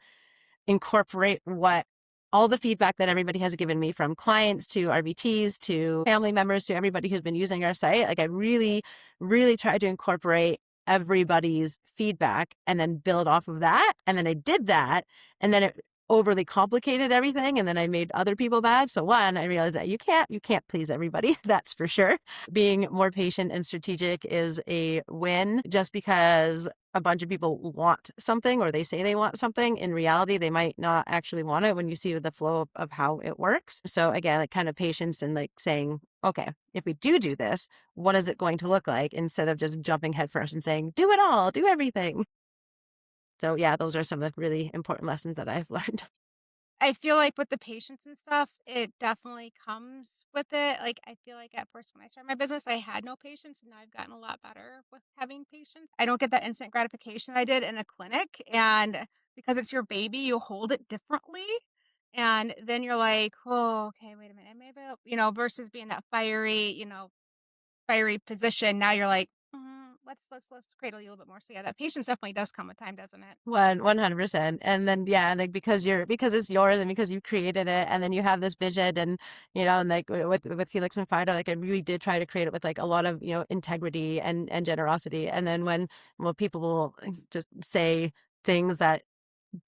incorporate what all the feedback that everybody has given me, from clients to RVTs to family members to everybody who's been using our site. Like I really, really tried to incorporate everybody's feedback and then build off of that. And then I did that, and then it overly complicated everything, and then I made other people bad. So one, I realized that you can't please everybody. That's for sure. Being more patient and strategic is a win. Just because a bunch of people want something or they say they want something, in reality they might not actually want it when you see the flow of how it works. So again, like kind of patience and like saying, okay, if we do this, what is it going to look like, instead of just jumping headfirst and saying, do it all, do everything. So yeah, those are some of the really important lessons that I've learned. I feel like with the patience and stuff, it definitely comes with it. Like, I feel like at first when I started my business, I had no patience, and now I've gotten a lot better with having patience. I don't get that instant gratification I did in a clinic. And because it's your baby, you hold it differently. And then you're like, oh, okay, wait a minute. Maybe, versus being that fiery position. Now you're like, let's cradle you a little bit more. So yeah, that patience definitely does come with time, doesn't it? 100%. And then yeah, like because it's yours and because you created it, and then you have this vision, and and like with Felix and Fido, like I really did try to create it with like a lot of integrity and generosity. And then when people will just say things that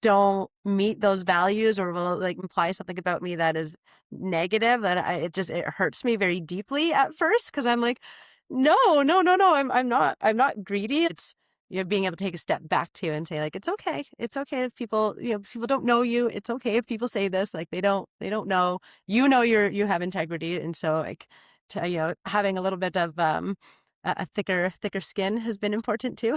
don't meet those values or will like imply something about me that is negative, that it hurts me very deeply at first, because I'm like, no, no, no, no, I'm not greedy. It's being able to take a step back too and say like, it's okay if people people don't know you. It's okay if people say this, like they don't know you have integrity. And so like to, having a little bit of a thicker skin has been important too.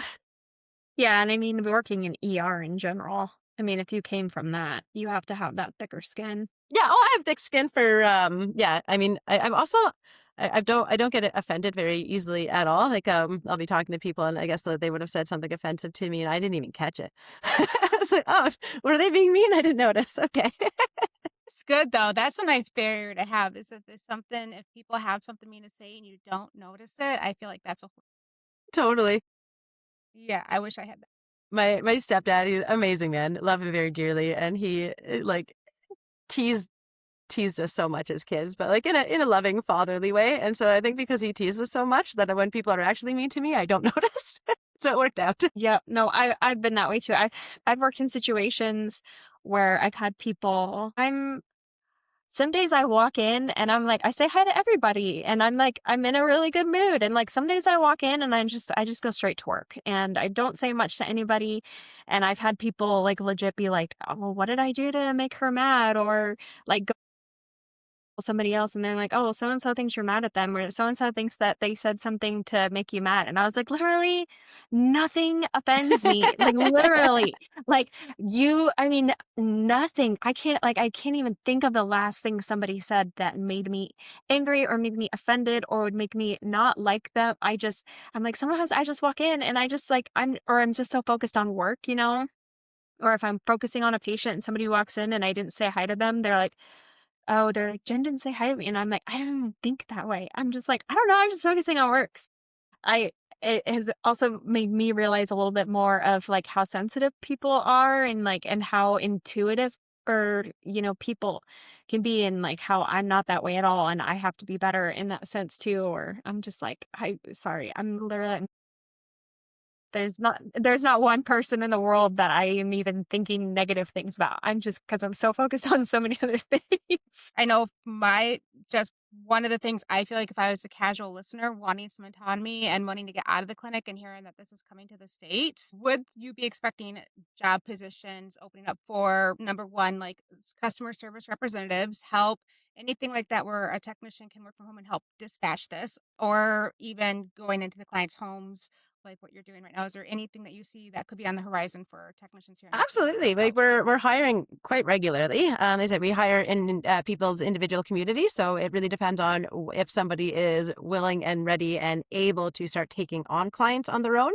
Yeah, and I mean, working in ER in general. I mean, if you came from that, you have to have that thicker skin. Yeah, oh, I have thick skin for yeah. I mean, I'm also I don't get offended very easily at all. Like I'll be talking to people, and I guess that they would have said something offensive to me and I didn't even catch it. I was like, oh, were they being mean? I didn't notice. Okay. It's good though. That's a nice barrier to have. Is if people have something mean to say and you don't notice it, I feel like that's a Totally. yeah. I wish I had that. My stepdad, he's amazing man. Love him very dearly, and he like teased teased us so much as kids, but like in a loving, fatherly way. And so I think because he teases us so much, that when people are actually mean to me, I don't notice. So it worked out. Yeah, no, I've been that way too. I've worked in situations where I've had people. Some days I walk in and I'm like, I say hi to everybody, and I'm like, I'm in a really good mood. And like some days I walk in and I just go straight to work and I don't say much to anybody. And I've had people like legit be like, oh, well, what did I do to make her mad? Or like somebody else and they're like, oh, well, so and so thinks you're mad at them, or so and so thinks that they said something to make you mad. And I was like, literally, nothing offends me. Like, literally, like, I mean, nothing. I can't even think of the last thing somebody said that made me angry or made me offended or would make me not like them. I'm like, sometimes I just walk in and I just like, I'm just so focused on work, or if I'm focusing on a patient and somebody walks in and I didn't say hi to them, they're like, Jen didn't say hi to me. And I'm like, I don't even think that way. I'm just like, I don't know. I'm just focusing on work. It has also made me realize a little bit more of like how sensitive people are, and like, and how intuitive or, people can be, and like how I'm not that way at all. And I have to be better in that sense too. Or I'm just like, sorry, I'm literally there's not one person in the world that I am even thinking negative things about. I'm just because I'm so focused on so many other things. I know just one of the things I feel like if I was a casual listener wanting some autonomy and wanting to get out of the clinic and hearing that this is coming to the States, would you be expecting job positions opening up for number one, like customer service representatives, help, anything like that where a technician can work from home and help dispatch this, or even going into the client's homes like what you're doing right now? Is there anything that you see that could be on the horizon for technicians here in the States as Absolutely. Like well? we're hiring quite regularly. They said we hire in people's individual communities, so it really depends on if somebody is willing and ready and able to start taking on clients on their own.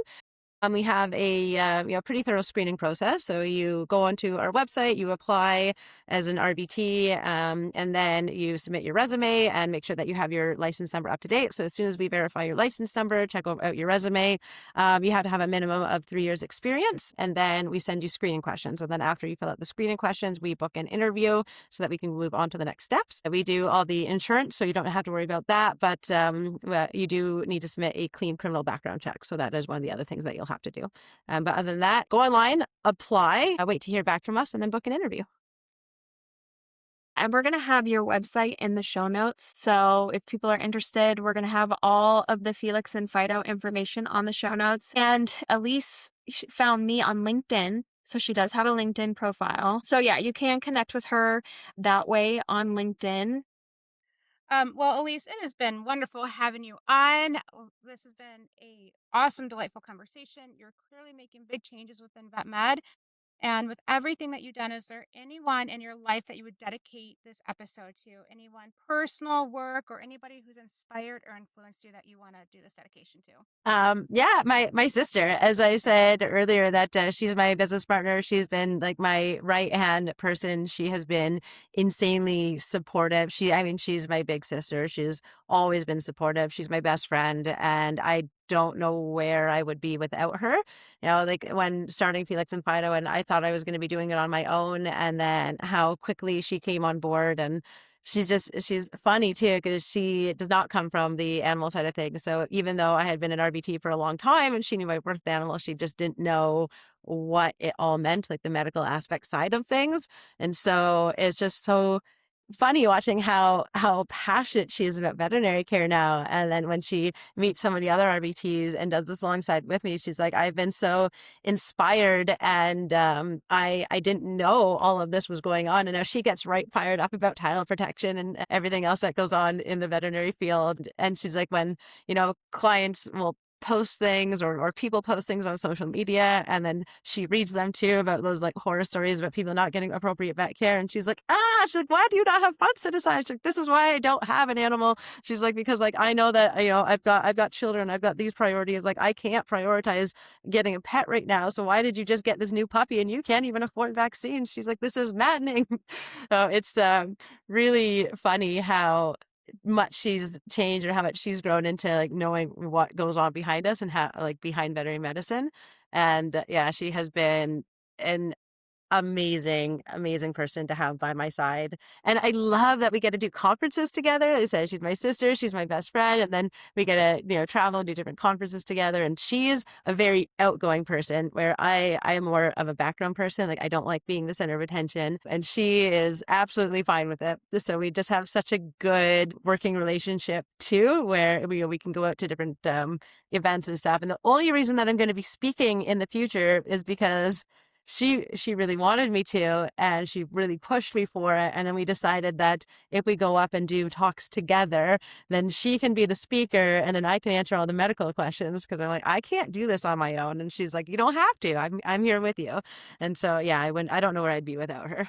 We have a pretty thorough screening process. So you go onto our website, you apply as an RVT, and then you submit your resume and make sure that you have your license number up to date. So as soon as we verify your license number, check out your resume, you have to have a minimum of 3 years experience, and then we send you screening questions. And then after you fill out the screening questions, we book an interview so that we can move on to the next steps. We do all the insurance, so you don't have to worry about that, but you do need to submit a clean criminal background check. So that is one of the other things that you'll have to do. But other than that, go online, apply, wait to hear back from us, and then book an interview. And we're going to have your website in the show notes. So if people are interested, we're going to have all of the Felix and Fido information on the show notes. And Ellyse found me on LinkedIn. So she does have a LinkedIn profile. So yeah, you can connect with her that way on LinkedIn. Well, Ellyse, it has been wonderful having you on. This has been a awesome, delightful conversation. You're clearly making big changes within VetMed. And with everything that you've done, is there anyone in your life that you would dedicate this episode to? Anyone personal, work, or anybody who's inspired or influenced you that you want to do this dedication to? Yeah, my sister, as I said earlier, that she's my business partner. She's been like my right hand person. She has been insanely supportive. She's my big sister. She's always been supportive. She's my best friend, and I don't know where I would be without her. Like when starting Felix and Fido, and I thought I was going to be doing it on my own, and then how quickly she came on board. And she's funny too, because she does not come from the animal side of things. So even though I had been an RVT for a long time and she knew my birth animal, she just didn't know what it all meant, like the medical aspect side of things. And so it's just so funny watching how passionate she is about veterinary care now. And then when she meets some of the other RVTs and does this alongside with me, she's like, I've been so inspired, and I didn't know all of this was going on. And now she gets right fired up about title protection and everything else that goes on in the veterinary field. And she's like, when clients will post things or people post things on social media, and then she reads them too about those like horror stories about people not getting appropriate vet care, and she's like, why do you not have fun citizens? She's like, this is why I don't have an animal. She's like, because like I know that I've got children, I've got these priorities, like I can't prioritize getting a pet right now, so why did you just get this new puppy and you can't even afford vaccines? She's like, this is maddening. So it's really funny how much she's changed or how much she's grown into like knowing what goes on behind us and how like behind veterinary medicine. And yeah, she has been an amazing person to have by my side. And I love that we get to do conferences together. Like I said, she's my sister, she's my best friend, and then we get to travel and do different conferences together. And she's a very outgoing person, where I am more of a background person. Like I don't like being the center of attention, and she is absolutely fine with it. So we just have such a good working relationship too, where we can go out to different events and stuff. And the only reason that I'm going to be speaking in the future is because she really wanted me to, and she really pushed me for it. And then we decided that if we go up and do talks together, then she can be the speaker and then I can answer all the medical questions, because I'm like, I can't do this on my own. And she's like, you don't have to. I'm here with you. And so yeah, I don't know where I'd be without her.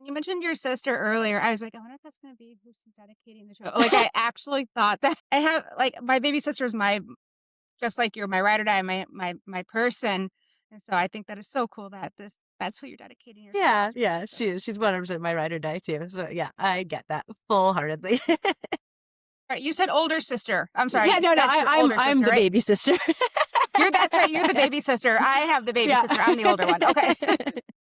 You mentioned your sister earlier. I was like, I wonder if that's going to be who she's dedicating the show. Like, I actually thought that I have, like, my baby sister is just like you're my ride or die, my person. And so I think that is so cool that that's who you're dedicating your show to. Yeah, she is. She's 100% my ride or die too. So yeah, I get that full-heartedly. Right, you said older sister. I'm sorry. Yeah, no, that's your I'm older the sister, right? baby sister. That's right. You're the baby sister. I have the baby sister. I'm the older one. Okay.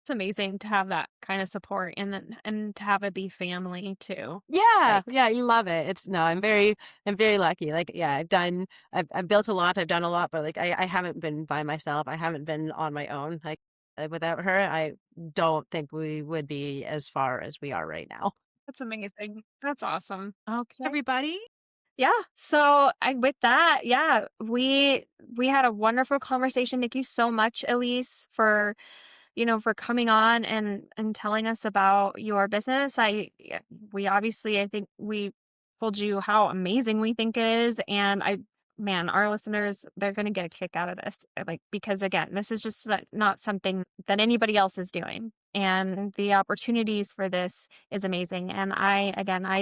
It's amazing to have that kind of support and to have it be family too. Yeah, Like, yeah, you love it. I'm very lucky. Like, yeah, I've built a lot, I've done a lot, but like, I haven't been by myself. I haven't been on my own. Like, without her, I don't think we would be as far as we are right now. that's amazing. That's awesome. Okay. Everybody? Yeah. So with that, yeah, we had a wonderful conversation. Thank you so much, Elise, for for coming on and telling us about your business. We obviously, I think we told you how amazing we think it is, and man, our listeners, they're going to get a kick out of this, like, because again, this is just not something that anybody else is doing. And the opportunities for this is amazing. And I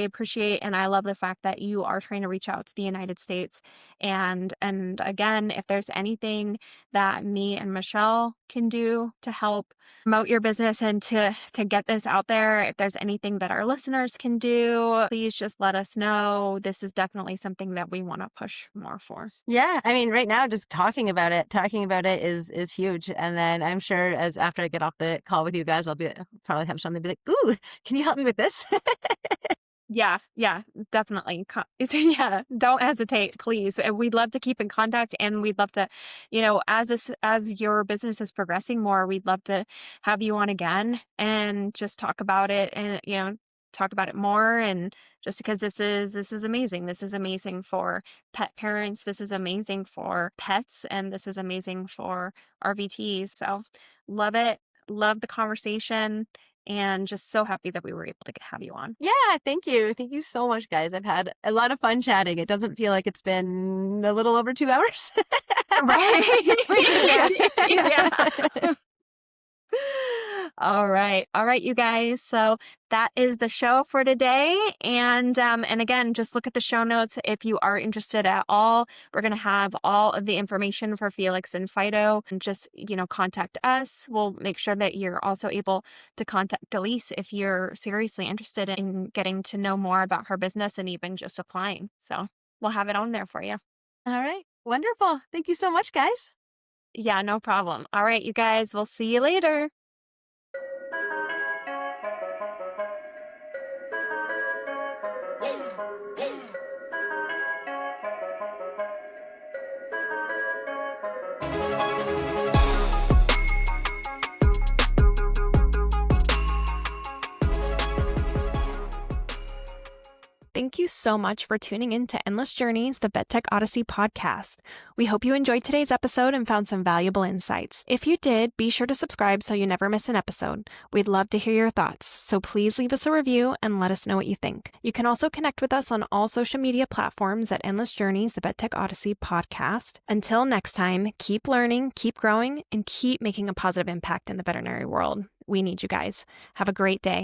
appreciate and I love the fact that you are trying to reach out to the United States. And again, if there's anything that me and Michelle can do to help promote your business and to get this out there, if there's anything that our listeners can do, please just let us know. This is definitely something that we want to push more for. Yeah, I mean, right now, just talking about it is huge. And then I'm sure as after I get off the call with you guys, probably have something to be like, ooh, can you help me with this? Yeah, definitely. Yeah, don't hesitate, please. We'd love to keep in contact, and we'd love to, as your business is progressing more, we'd love to have you on again and just talk about it, and talk about it more. And just because this is amazing. This is amazing for pet parents. This is amazing for pets, and this is amazing for RVTs. So love it. Love the conversation. And just so happy that we were able to have you on. Yeah, thank you. Thank you so much, guys. I've had a lot of fun chatting. It doesn't feel like it's been a little over 2 hours. Right? Yeah. All right, you guys. So that is the show for today. And again, just look at the show notes if you are interested at all. We're gonna have all of the information for Felix and Fido. And just contact us. We'll make sure that you're also able to contact Ellyse if you're seriously interested in getting to know more about her business and even just applying. So we'll have it on there for you. All right, wonderful. Thank you so much, guys. Yeah, no problem. All right, you guys. We'll see you later. Thank you so much for tuning in to Endless Journeys, the VetTech Odyssey podcast. We hope you enjoyed today's episode and found some valuable insights. If you did, be sure to subscribe so you never miss an episode. We'd love to hear your thoughts, so please leave us a review and let us know what you think. You can also connect with us on all social media platforms at Endless Journeys, the VetTech Odyssey podcast. Until next time, keep learning, keep growing, and keep making a positive impact in the veterinary world. We need you guys. Have a great day.